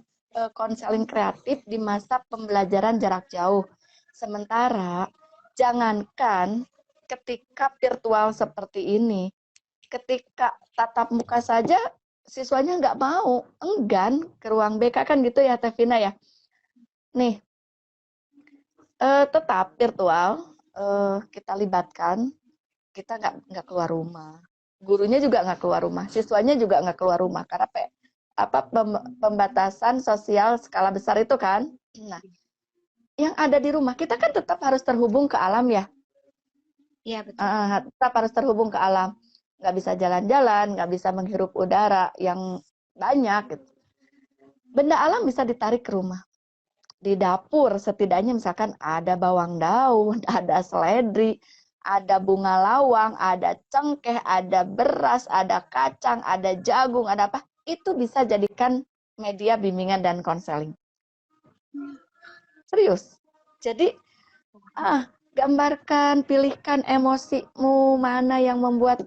Speaker 2: konseling kreatif di masa pembelajaran jarak jauh? Sementara jangankan ketika virtual seperti ini, ketika tatap muka saja siswanya nggak mau, enggan ke ruang BK kan gitu ya Tevina ya. Nih, tetap virtual kita libatkan, kita nggak keluar rumah, gurunya juga nggak keluar rumah, siswanya juga nggak keluar rumah karena pembatasan sosial skala besar itu kan. Nah, yang ada di rumah kita kan tetap harus terhubung ke alam ya.
Speaker 1: Iya, betul.
Speaker 2: Tetap harus terhubung ke alam, nggak bisa jalan-jalan, nggak bisa menghirup udara yang banyak. Gitu. Benda alam bisa ditarik ke rumah. Di dapur setidaknya misalkan ada bawang daun, ada seledri, ada bunga lawang, ada cengkeh, ada beras, ada kacang, ada jagung, ada apa, itu bisa jadikan media bimbingan dan konseling. Serius. Jadi, gambarkan, pilihkan emosimu, mana yang membuat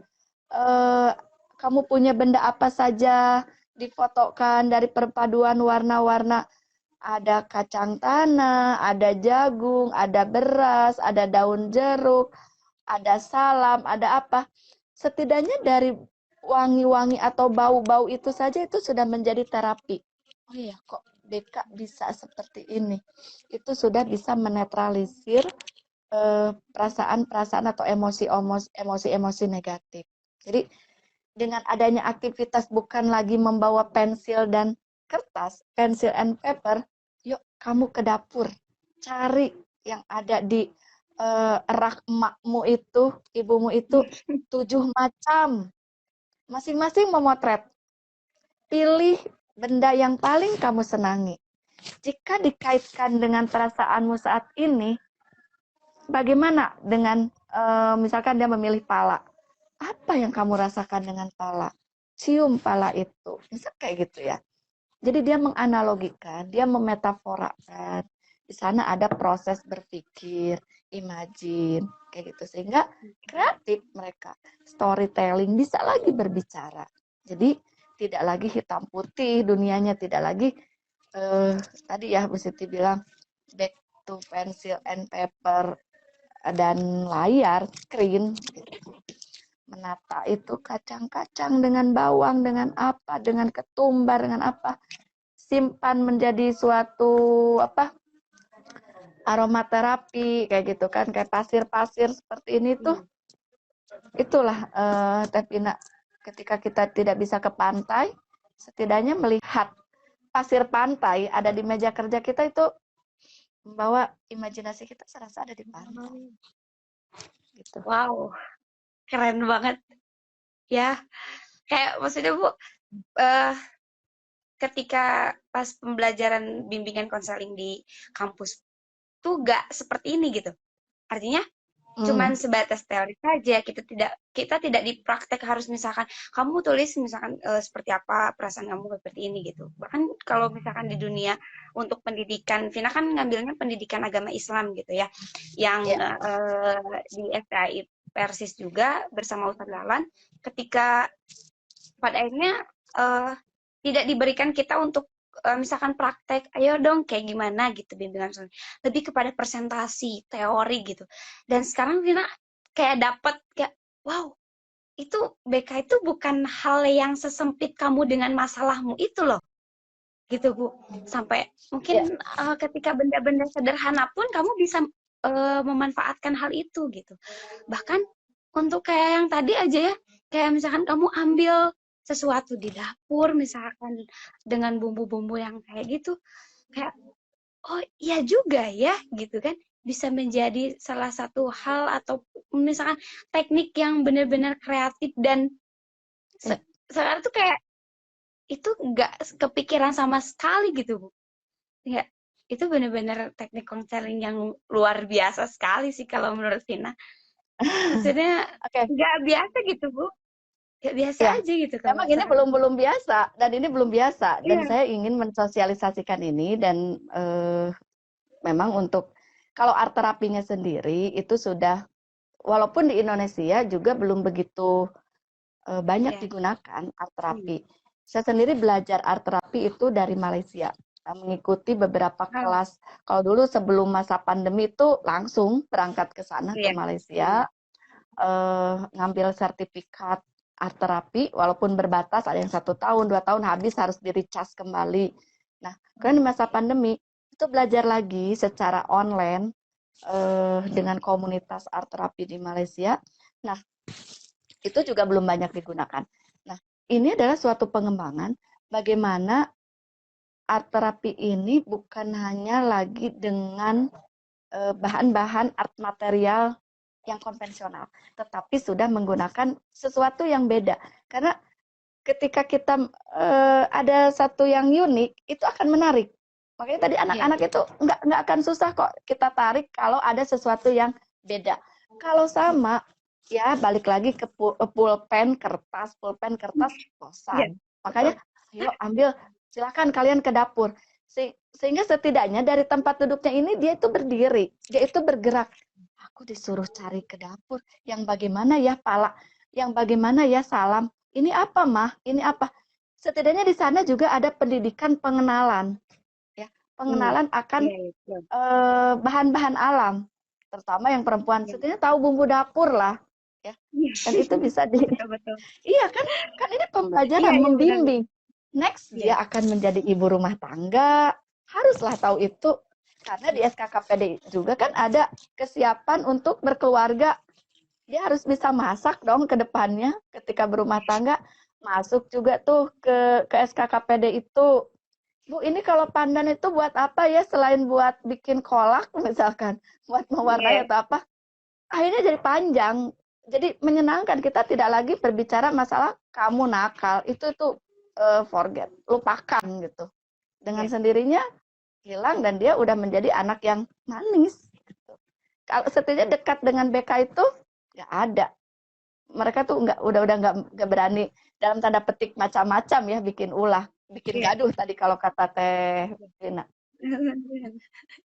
Speaker 2: kamu punya benda apa saja, difotokan dari perpaduan warna-warna. Ada kacang tanah, ada jagung, ada beras, ada daun jeruk, ada salam, ada apa. Setidaknya dari wangi-wangi atau bau-bau itu saja itu sudah menjadi terapi. Oh iya, kok BK bisa seperti ini. Itu sudah bisa menetralisir perasaan-perasaan atau emosi-emosi negatif. Jadi dengan adanya aktivitas bukan lagi membawa pensil dan kertas, pensil and paper, yuk kamu ke dapur, cari yang ada di rak emakmu itu, ibumu itu 7 macam, masing-masing memotret. Pilih benda yang paling kamu senangi. Jika dikaitkan dengan perasaanmu saat ini, bagaimana dengan misalkan dia memilih pala? Apa yang kamu rasakan dengan pala? Cium pala itu. Bisa kayak gitu ya. Jadi dia menganalogikan, dia memetaforakan. Di sana ada proses berpikir, imagine, kayak gitu. Sehingga kreatif mereka. Storytelling, bisa lagi berbicara. Jadi tidak lagi hitam putih, dunianya tidak lagi, tadi ya Bu Siti bilang, back to pencil and paper dan layar, screen, gitu. Menata itu kacang-kacang dengan bawang, dengan apa, dengan ketumbar, dengan apa, simpan menjadi suatu apa aromaterapi kayak gitu kan, kayak pasir-pasir seperti ini tuh. Itulah Tevina, ketika kita tidak bisa ke pantai, setidaknya melihat pasir pantai ada di meja kerja kita itu membawa imajinasi kita serasa ada di pantai. Gitu.
Speaker 1: Wow, keren banget ya. Kayak maksudnya Bu, ketika pas pembelajaran bimbingan konseling di kampus tuh gak seperti ini gitu. Artinya cuman sebatas teori saja, kita tidak dipraktek harus misalkan kamu tulis misalkan seperti apa perasaan kamu seperti ini gitu. Bahkan kalau misalkan di dunia untuk pendidikan, Vina kan ngambilnya pendidikan agama Islam gitu ya, yang di FPI Persis juga bersama Ustadz Lalan, ketika pada akhirnya tidak diberikan kita untuk misalkan praktek, ayo dong kayak gimana gitu bimbingan suami. Lebih kepada presentasi, teori gitu. Dan sekarang Vina kayak dapet kayak, wow, itu BK itu bukan hal yang sesempit kamu dengan masalahmu itu loh. Gitu Bu. Sampai
Speaker 2: Ya,
Speaker 1: mungkin ketika benda-benda sederhana pun kamu bisa memanfaatkan hal itu gitu. Bahkan untuk kayak yang tadi aja ya, kayak misalkan kamu ambil sesuatu di dapur misalkan dengan bumbu-bumbu yang kayak gitu, kayak oh iya juga ya gitu kan, bisa menjadi salah satu hal atau misalkan teknik yang benar-benar kreatif dan
Speaker 2: ya.
Speaker 1: sekarang tuh kayak itu nggak kepikiran sama sekali gitu Bu. Ya, itu benar-benar teknik konseling yang luar biasa sekali sih kalau menurut Vina. Maksudnya
Speaker 2: Oke,
Speaker 1: nggak biasa gitu Bu, nggak biasa
Speaker 2: ya.
Speaker 1: aja gitu kalau
Speaker 2: Memang ini
Speaker 1: misalkan.
Speaker 2: belum biasa dan ini belum biasa dan
Speaker 1: Iya,
Speaker 2: saya ingin mensosialisasikan ini dan memang untuk kalau art terapinya sendiri itu sudah walaupun di Indonesia juga belum begitu banyak
Speaker 1: iya.
Speaker 2: digunakan art
Speaker 1: Hmm.
Speaker 2: terapi. Saya sendiri belajar art terapi itu dari Malaysia, mengikuti beberapa
Speaker 1: Oh,
Speaker 2: kelas. Kalau dulu sebelum masa pandemi itu langsung berangkat ke sana ke
Speaker 1: iya.
Speaker 2: Malaysia, ngambil sertifikat art terapi, walaupun berbatas, ada yang 1 tahun, 2 tahun habis harus di-recharge kembali. Nah, kan di masa pandemi itu belajar lagi secara online dengan komunitas art terapi di Malaysia. Nah, itu juga belum banyak digunakan. Nah, ini adalah suatu pengembangan bagaimana art terapi ini bukan hanya lagi dengan bahan-bahan art material yang konvensional, tetapi sudah menggunakan sesuatu yang beda. Karena ketika kita ada satu yang unik, itu akan menarik. Makanya tadi
Speaker 1: Iya.
Speaker 2: anak-anak itu nggak akan susah kok kita tarik kalau ada sesuatu yang beda. Kalau sama, ya balik lagi ke pulpen kertas
Speaker 1: Iya,
Speaker 2: bosan.
Speaker 1: betul.
Speaker 2: Makanya ayo ambil, silakan kalian ke dapur. Sehingga setidaknya dari tempat duduknya ini dia itu berdiri, dia itu bergerak. Aku disuruh cari ke dapur, yang bagaimana ya pala, yang bagaimana ya salam. Ini apa mah? Ini apa? Setidaknya di sana juga ada pendidikan pengenalan, ya,
Speaker 1: Hmm.
Speaker 2: pengenalan akan
Speaker 1: Iya, iya, betul.
Speaker 2: bahan-bahan alam, terutama yang perempuan.
Speaker 1: Iya.
Speaker 2: Setidaknya tahu bumbu dapur lah, ya. Dan itu bisa di,
Speaker 1: Betul, betul.
Speaker 2: iya kan? Kan ini
Speaker 1: Iya,
Speaker 2: pembelajaran
Speaker 1: iya, benar.
Speaker 2: membimbing. Next
Speaker 1: Iya.
Speaker 2: dia akan menjadi ibu rumah tangga, haruslah tahu itu. Karena di SKKPD juga kan ada kesiapan untuk berkeluarga, dia harus bisa masak dong ke depannya ketika berumah tangga. Masuk juga tuh ke SKKPD itu. Bu, ini kalau pandan itu buat apa ya selain buat bikin kolak misalkan, buat mewarnai
Speaker 1: Iya.
Speaker 2: atau apa? Akhirnya jadi panjang. Jadi menyenangkan, kita tidak lagi berbicara masalah kamu nakal. Itu tuh forget, lupakan gitu. Dengan
Speaker 1: Iya.
Speaker 2: sendirinya hilang dan dia udah menjadi anak yang manis gitu. Kalau setidaknya dekat dengan BK itu nggak ada, mereka tuh udah nggak berani dalam tanda petik macam-macam ya, bikin ulah, bikin
Speaker 1: Iya.
Speaker 2: gaduh tadi kalau kata Teh Vina.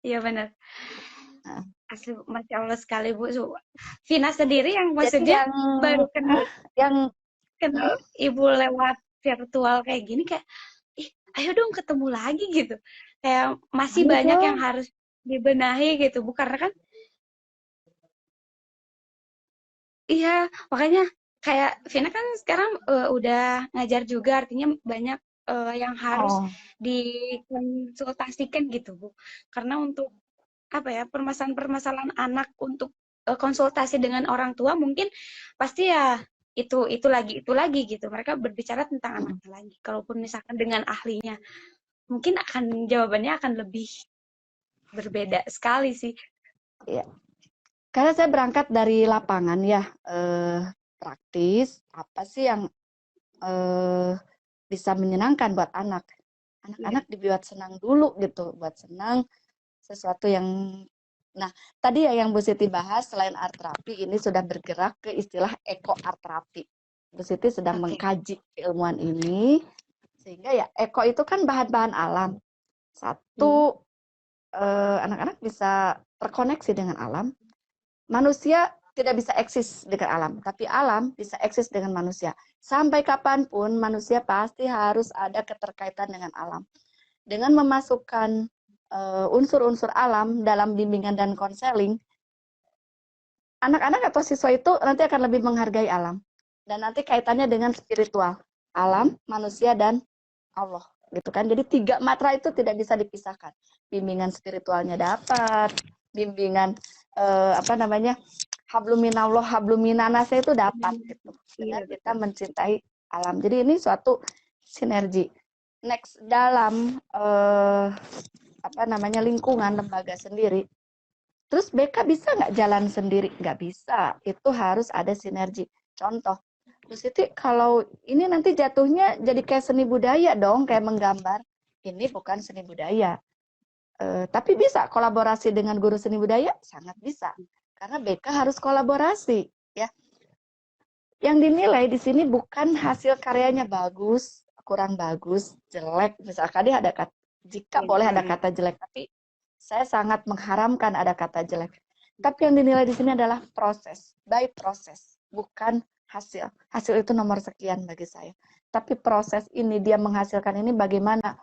Speaker 1: Iya, benar.
Speaker 2: Nah,
Speaker 1: Asli, Masya Allah sekali Bu. Vina sendiri yang
Speaker 2: jadi
Speaker 1: maksudnya
Speaker 2: yang
Speaker 1: baru kenal
Speaker 2: yang
Speaker 1: kenal ibu lewat virtual kayak gini kayak, ih, ayo dong ketemu lagi gitu. Kayak masih
Speaker 2: ayo
Speaker 1: banyak yang
Speaker 2: dong.
Speaker 1: harus dibenahi gitu, Bu. Karena kan, iya, makanya kayak Vina kan sekarang udah ngajar juga, artinya banyak yang harus
Speaker 2: Oh,
Speaker 1: dikonsultasikan gitu, Bu. Karena untuk apa ya, permasalahan-permasalahan anak untuk konsultasi dengan orang tua mungkin pasti ya itu lagi gitu. Mereka berbicara tentang anaknya lagi. Kalaupun misalkan dengan ahlinya, mungkin jawabannya akan lebih berbeda sekali sih.
Speaker 2: iya. Karena saya berangkat dari lapangan ya, praktis, apa sih yang eh, bisa menyenangkan buat anak.
Speaker 1: Iya,
Speaker 2: Anak-anak dibuat senang dulu gitu, buat senang sesuatu yang. Nah, tadi ya yang Bu Siti bahas, selain art terapi ini sudah bergerak ke istilah eco art terapi. Bu Siti sedang
Speaker 1: oke.
Speaker 2: mengkaji keilmuan ini, sehingga ya eco itu kan bahan-bahan alam.
Speaker 1: Hmm.
Speaker 2: Satu, anak-anak bisa terkoneksi dengan alam. Manusia tidak bisa eksis dengan alam, tapi alam bisa eksis dengan manusia. Sampai kapanpun manusia pasti harus ada keterkaitan dengan alam. dengan memasukkan unsur-unsur alam dalam bimbingan dan konseling, anak-anak atau siswa itu nanti akan lebih menghargai alam. Dan nanti kaitannya dengan spiritual, alam, manusia, dan Allah. Gitu kan. Jadi 3 matra itu tidak bisa dipisahkan. Bimbingan spiritualnya dapat, bimbingan habluminallah, habluminanasnya itu dapat gitu. Dengan kita mencintai alam. Jadi ini suatu sinergi. Next, dalam lingkungan lembaga sendiri, terus BK bisa nggak jalan sendiri? Nggak bisa, itu harus ada sinergi. Contoh, Bu Siti, kalau ini nanti jatuhnya jadi kayak seni budaya dong, kayak menggambar. Ini bukan seni budaya. Tapi bisa kolaborasi dengan guru seni budaya? Sangat bisa. Karena BK harus kolaborasi. Ya. Yang dinilai di sini bukan hasil karyanya bagus, kurang bagus, jelek. Misalkan dia ada kata, jika boleh ada kata jelek, tapi saya sangat mengharamkan ada kata jelek. Tapi yang dinilai di sini adalah proses, by proses, bukan hasil. Hasil itu nomor sekian bagi saya. Tapi proses ini, dia menghasilkan ini bagaimana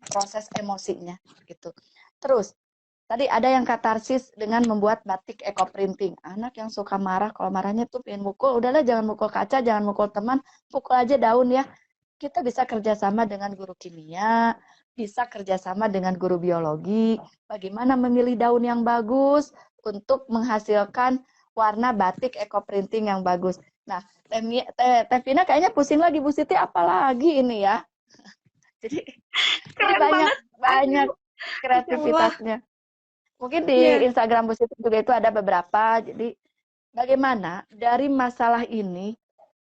Speaker 2: proses emosinya gitu. Terus tadi ada yang katarsis dengan membuat batik eco printing. Anak yang suka marah, kalau marahnya tuh pengen mukul, udahlah jangan mukul kaca, jangan mukul teman, pukul aja daun ya. Kita bisa kerjasama dengan guru kimia, bisa kerjasama dengan guru biologi, bagaimana memilih daun yang bagus untuk menghasilkan warna batik eco printing yang bagus. Nah, Teh Vina kayaknya pusing lagi, Bu Siti, apalagi ini ya. Jadi banyak kreativitasnya. Mungkin di Instagram Bu Siti juga itu ada beberapa. Jadi bagaimana dari masalah ini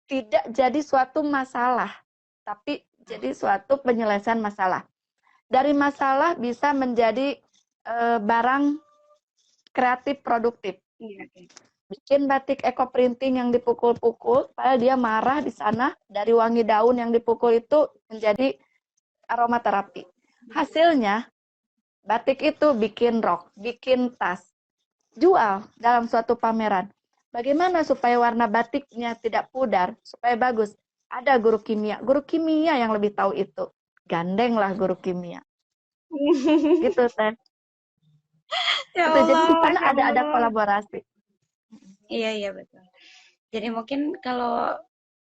Speaker 2: tidak jadi suatu masalah, tapi jadi suatu penyelesaian masalah. Dari masalah bisa menjadi barang kreatif produktif. Bikin batik eco printing yang dipukul-pukul, padahal dia marah di sana, dari wangi daun yang dipukul itu menjadi aromaterapi. Hasilnya, batik itu bikin rok, bikin tas, jual dalam suatu pameran. Bagaimana supaya warna batiknya tidak pudar, supaya bagus? Ada guru kimia yang lebih tahu itu. Gandenglah guru kimia. Gitu, Teh.
Speaker 1: Ya
Speaker 2: Allah, jadi di sana
Speaker 1: ya
Speaker 2: ada kolaborasi.
Speaker 1: Iya, betul. Jadi mungkin kalau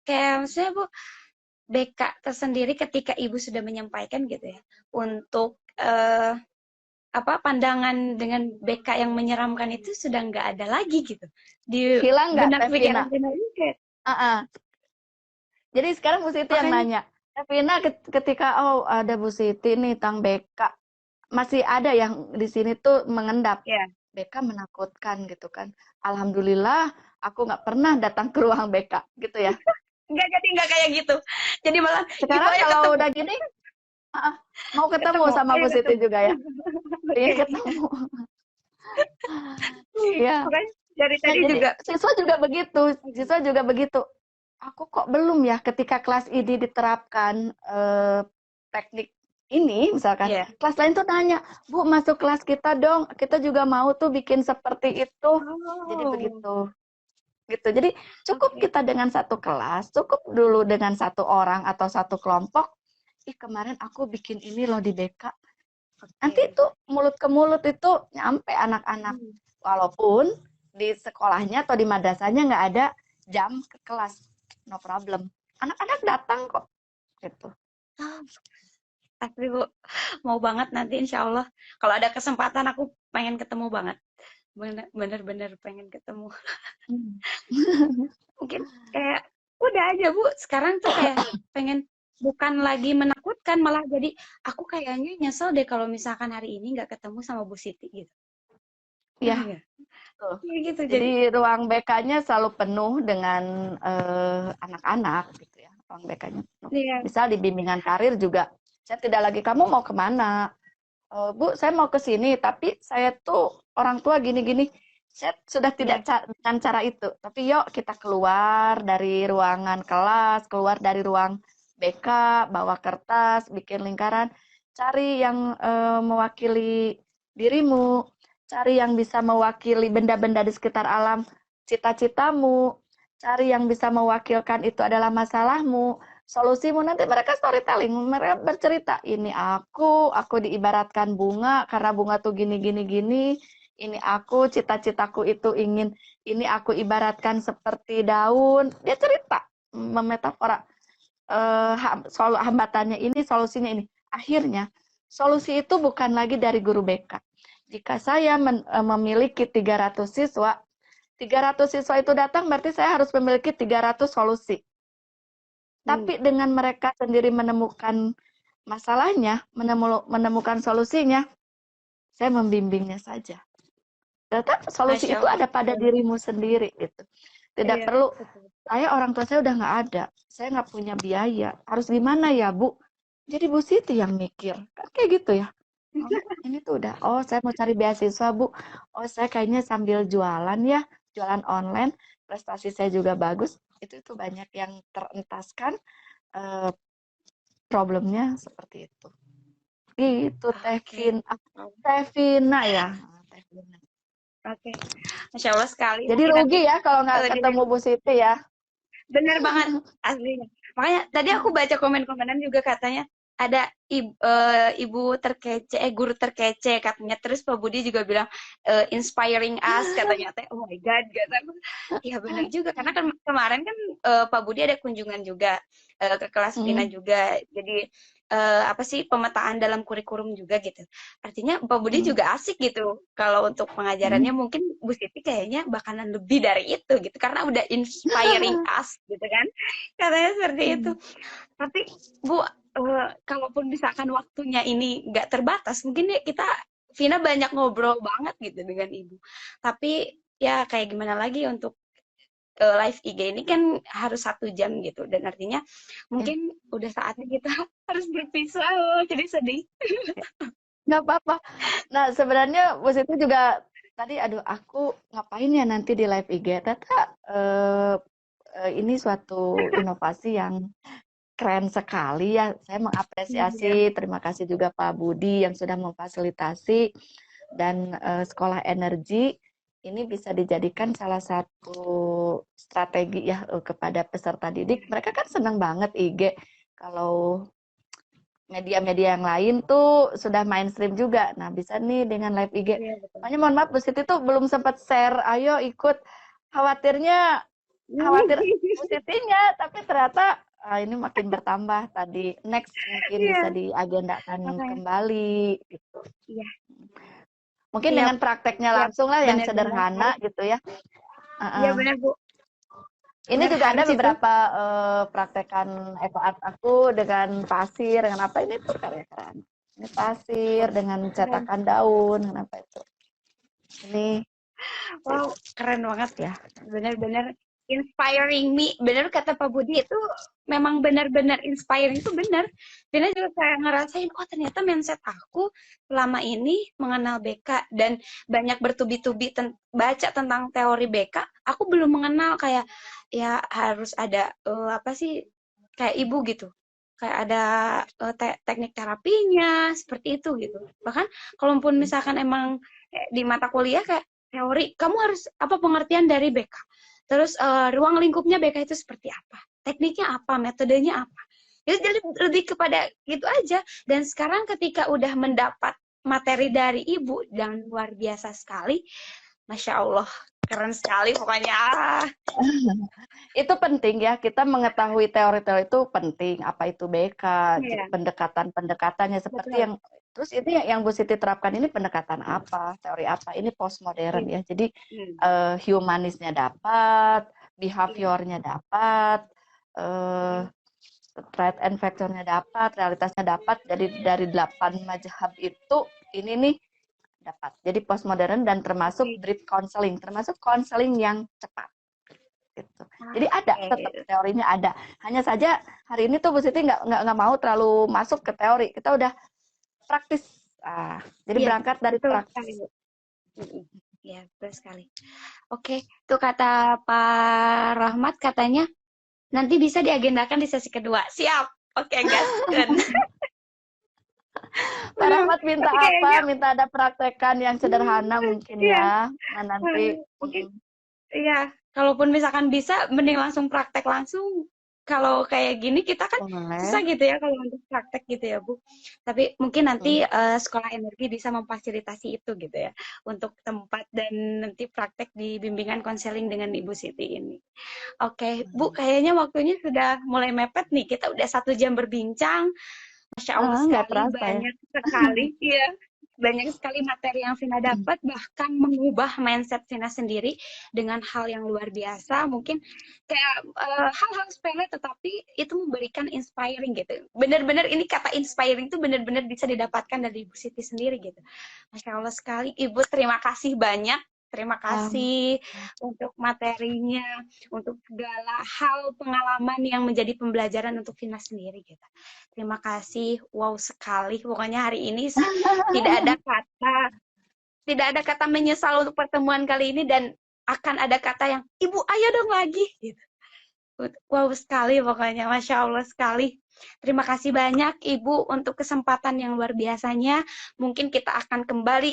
Speaker 1: kayak misalnya Bu, BK tersendiri ketika Ibu sudah menyampaikan gitu ya, untuk pandangan dengan BK yang menyeramkan itu sudah nggak ada lagi gitu. Di
Speaker 2: hilang nggak,
Speaker 1: benak
Speaker 2: Teh
Speaker 1: pikiran
Speaker 2: Vina? Jadi sekarang Bu Siti yang nanya, Teh Vina ketika ada Bu Siti nih tentang BK, masih ada yang di sini tuh mengendap. BK menakutkan gitu kan. Alhamdulillah aku nggak pernah datang ke ruang BK gitu ya.
Speaker 1: Nggak kayak gitu. Jadi malah
Speaker 2: sekarang kalau udah gini mau ketemu sama Bu Siti juga ya. Iya ketemu. Iya.
Speaker 1: Dari tadi
Speaker 2: jadi
Speaker 1: juga
Speaker 2: siswa juga begitu. Aku kok belum ya ketika kelas ini diterapkan teknik ini, misalkan kelas lain tuh nanya, Bu masuk kelas kita dong, kita juga mau tuh bikin seperti itu. Jadi begitu gitu. Jadi cukup kita dengan satu kelas, cukup dulu dengan satu orang atau satu kelompok. Kemarin aku bikin ini loh di BK. Nanti itu mulut ke mulut itu nyampe anak-anak. Walaupun di sekolahnya atau di madrasahnya nggak ada jam ke kelas, no problem. Anak-anak datang kok gitu.
Speaker 1: Asli Bu, mau banget nanti insya Allah. Kalau ada kesempatan aku pengen ketemu banget. Bener-bener pengen ketemu. Mungkin kayak udah aja Bu, sekarang tuh kayak pengen bukan lagi menakutkan, malah jadi aku kayaknya nyesel deh kalau misalkan hari ini nggak ketemu sama Bu Siti gitu.
Speaker 2: Iya.
Speaker 1: Gitu,
Speaker 2: jadi ruang BK-nya selalu penuh dengan anak-anak gitu ya. Ruang BK-nya penuh. Misal di bimbingan karir juga, saya tidak lagi, kamu mau kemana? Bu, saya mau ke sini, tapi saya tuh orang tua gini-gini. Saya sudah tidak dengan cara itu. Tapi yuk kita keluar dari ruangan kelas, keluar dari ruang BK, bawa kertas, bikin lingkaran, cari yang mewakili dirimu, cari yang bisa mewakili benda-benda di sekitar alam, cita-citamu, cari yang bisa mewakilkan itu adalah masalahmu, solusimu, nanti mereka storytelling, mereka bercerita, ini aku diibaratkan bunga karena bunga tuh gini gini gini, ini aku cita-citaku itu ingin, ini aku ibaratkan seperti daun, dia cerita memetafora hambatannya ini, solusinya ini. Akhirnya solusi itu bukan lagi dari guru BK. Jika saya memiliki 300 siswa, 300 siswa itu datang berarti saya harus memiliki 300 solusi. Tapi dengan mereka sendiri menemukan masalahnya, menemukan solusinya, saya membimbingnya saja. Ternyata solusi itu ada pada dirimu sendiri gitu. Tidak perlu, orang tua saya udah nggak ada, saya nggak punya biaya, harus gimana ya Bu? Jadi Bu Siti yang mikir, kan kayak gitu ya. Oh, ini tuh udah, saya mau cari beasiswa Bu, saya kayaknya sambil jualan ya, jualan online, prestasi saya juga bagus, itu banyak yang terentaskan problemnya seperti itu. Gitu, Tevina ya.
Speaker 1: Oke, Masya Allah sekali.
Speaker 2: Jadi rugi ya kalau nggak ketemu Bu Siti ya.
Speaker 1: Bener banget, aslinya. Makanya tadi aku baca komen-komenan juga katanya ada ibu terkece, guru terkece katanya. Terus Pak Budi juga bilang inspiring us katanya. Oh my God, kataku. Ya benar juga karena kan kemarin kan Pak Budi ada kunjungan juga ke kelas Vina juga. Jadi apa sih pemetaan dalam kurikulum juga gitu. Artinya Pak Budi juga asik gitu. Kalau untuk pengajarannya mungkin Bu Siti kayaknya bakalan lebih dari itu gitu karena udah inspiring us gitu kan. Katanya seperti itu. Tapi Bu kalaupun misalkan waktunya ini nggak terbatas, mungkin ya kita Vina banyak ngobrol banget gitu dengan Ibu. Tapi ya kayak gimana lagi untuk live IG ini kan harus 1 jam gitu dan artinya mungkin udah saatnya kita harus berpisah. Jadi sedih.
Speaker 2: Nggak apa-apa. Nah sebenarnya Bu Siti juga tadi aku ngapain ya nanti di live IG. Ternyata ini suatu inovasi yang keren sekali ya. Saya mengapresiasi. Terima kasih juga Pak Budi yang sudah memfasilitasi dan sekolah energi ini bisa dijadikan salah satu strategi ya kepada peserta didik. Mereka kan senang banget IG. Kalau media-media yang lain tuh sudah mainstream juga. Nah, bisa nih dengan live IG. Makanya mohon maaf Bu Siti tuh belum sempat share. Ayo ikut. Khawatir Bu Sitinya, tapi ternyata ini makin bertambah tadi. Next mungkin bisa diagendakan kembali gitu.
Speaker 1: Iya.
Speaker 2: Mungkin dengan prakteknya langsung lah yang sederhana gitu ya.
Speaker 1: Iya benar Bu.
Speaker 2: Ini juga ada beberapa praktekan eco art aku dengan pasir, dengan apa ini tuh karya-karya. Ini pasir dengan cetakan daun, dengan apa itu. Ini
Speaker 1: wow, keren banget ya. Benar-benar inspiring me. Benar kata Pak Budi itu memang benar-benar inspiring itu benar. Vina juga kayak ngerasain, ternyata mindset aku selama ini mengenal BK dan banyak bertubi-tubi baca tentang teori BK, aku belum mengenal kayak ya harus ada apa sih kayak ibu gitu. Kayak ada teknik terapinya seperti itu gitu. Bahkan kalaupun misalkan emang di mata kuliah kayak teori, kamu harus apa pengertian dari BK. Terus ruang lingkupnya BK itu seperti apa? Tekniknya apa? Metodenya apa? Jadi lebih kepada gitu aja. Dan sekarang ketika udah mendapat materi dari ibu dan luar biasa sekali, Masya Allah, keren sekali pokoknya.
Speaker 2: Itu penting ya, kita mengetahui teori-teori itu penting. Apa itu BK, pendekatan-pendekatannya seperti yang terus ini yang Bu Siti terapkan ini pendekatan apa, teori apa? Ini postmodern ya. Jadi humanisnya dapat, behaviornya dapat, threat and factornya dapat, realitasnya dapat. Jadi dari 8 mazhab itu ini nih dapat. Jadi postmodern dan termasuk drip counseling, termasuk counseling yang cepat. Gitu. Jadi ada tetap teorinya ada. Hanya saja hari ini tuh Bu Siti nggak mau terlalu masuk ke teori. Kita udah praktis. Jadi berangkat dari praktis.
Speaker 1: Iya, betul sekali. Oke, tuh kata Pak Rahmat katanya nanti bisa diagendakan di sesi kedua. Siap. Oke, guys.
Speaker 2: Pak Rahmat minta apa? Minta ada praktekan yang sederhana mungkin ya. Nah, nanti
Speaker 1: mungkin iya, kalaupun misalkan bisa mending langsung praktek langsung kalau kayak gini kita kan susah
Speaker 2: Boleh.
Speaker 1: gitu ya kalau untuk praktek gitu ya Bu. Tapi mungkin nanti
Speaker 2: Mm.
Speaker 1: sekolah energi bisa memfasilitasi itu gitu ya untuk tempat dan nanti praktek di bimbingan konseling dengan Ibu Siti ini. Oke, Bu, kayaknya waktunya sudah mulai mepet nih. Kita udah 1 jam berbincang. Masya Allah
Speaker 2: Nggak
Speaker 1: sekali,
Speaker 2: terasa ya.
Speaker 1: banyak sekali, iya, banyak sekali materi yang Vina dapat, bahkan mengubah mindset Vina sendiri dengan hal yang luar biasa. Mungkin kayak hal-hal sepele, tetapi itu memberikan inspiring gitu. Benar-benar ini kata inspiring itu benar-benar bisa didapatkan dari Ibu Siti sendiri gitu. Masya Allah sekali, Ibu terima kasih banyak. Terima
Speaker 2: Um,
Speaker 1: kasih untuk materinya, untuk segala hal pengalaman yang menjadi pembelajaran untuk Vina sendiri gitu. Terima kasih. Wow sekali. Pokoknya hari ini tidak ada kata, tidak ada kata menyesal untuk pertemuan kali ini dan akan ada kata yang Ibu ayo dong lagi. Gitu. Wow sekali pokoknya. Masya Allah sekali. Terima kasih banyak Ibu untuk kesempatan yang luar biasanya. Mungkin kita akan kembali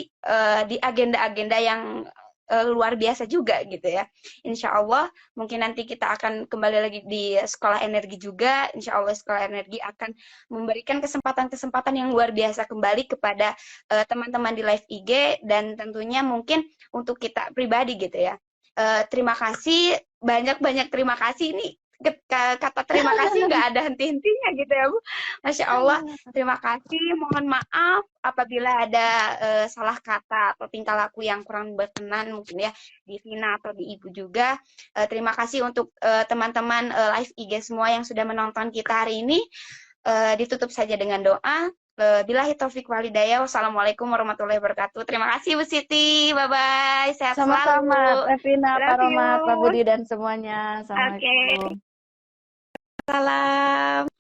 Speaker 1: di agenda-agenda yang luar biasa juga gitu ya. Insya Allah mungkin nanti kita akan kembali lagi di sekolah energi juga. Insya Allah sekolah energi akan memberikan kesempatan-kesempatan yang luar biasa kembali kepada teman-teman di live IG dan tentunya mungkin untuk kita pribadi gitu ya. Terima kasih, banyak-banyak terima kasih ini kata terima kasih nggak ada henti-hentinya gitu ya Bu. Masya Allah, terima kasih. Mohon maaf apabila ada salah kata atau tingkah laku yang kurang berkenan mungkin ya di Vina atau di Ibu juga. Terima kasih untuk teman-teman live IG semua yang sudah menonton kita hari ini. Ditutup saja dengan doa. Billahi taufik walhidayah. Wassalamualaikum warahmatullahi wabarakatuh. Terima kasih Bu Siti. Bye-bye. Sehat
Speaker 2: Sama-sama,
Speaker 1: selalu.
Speaker 2: Tevina, Pak
Speaker 1: Love you.
Speaker 2: Romat, Pak Budi, dan semuanya.
Speaker 1: Oke.
Speaker 2: Assalamualaikum.
Speaker 1: Salam.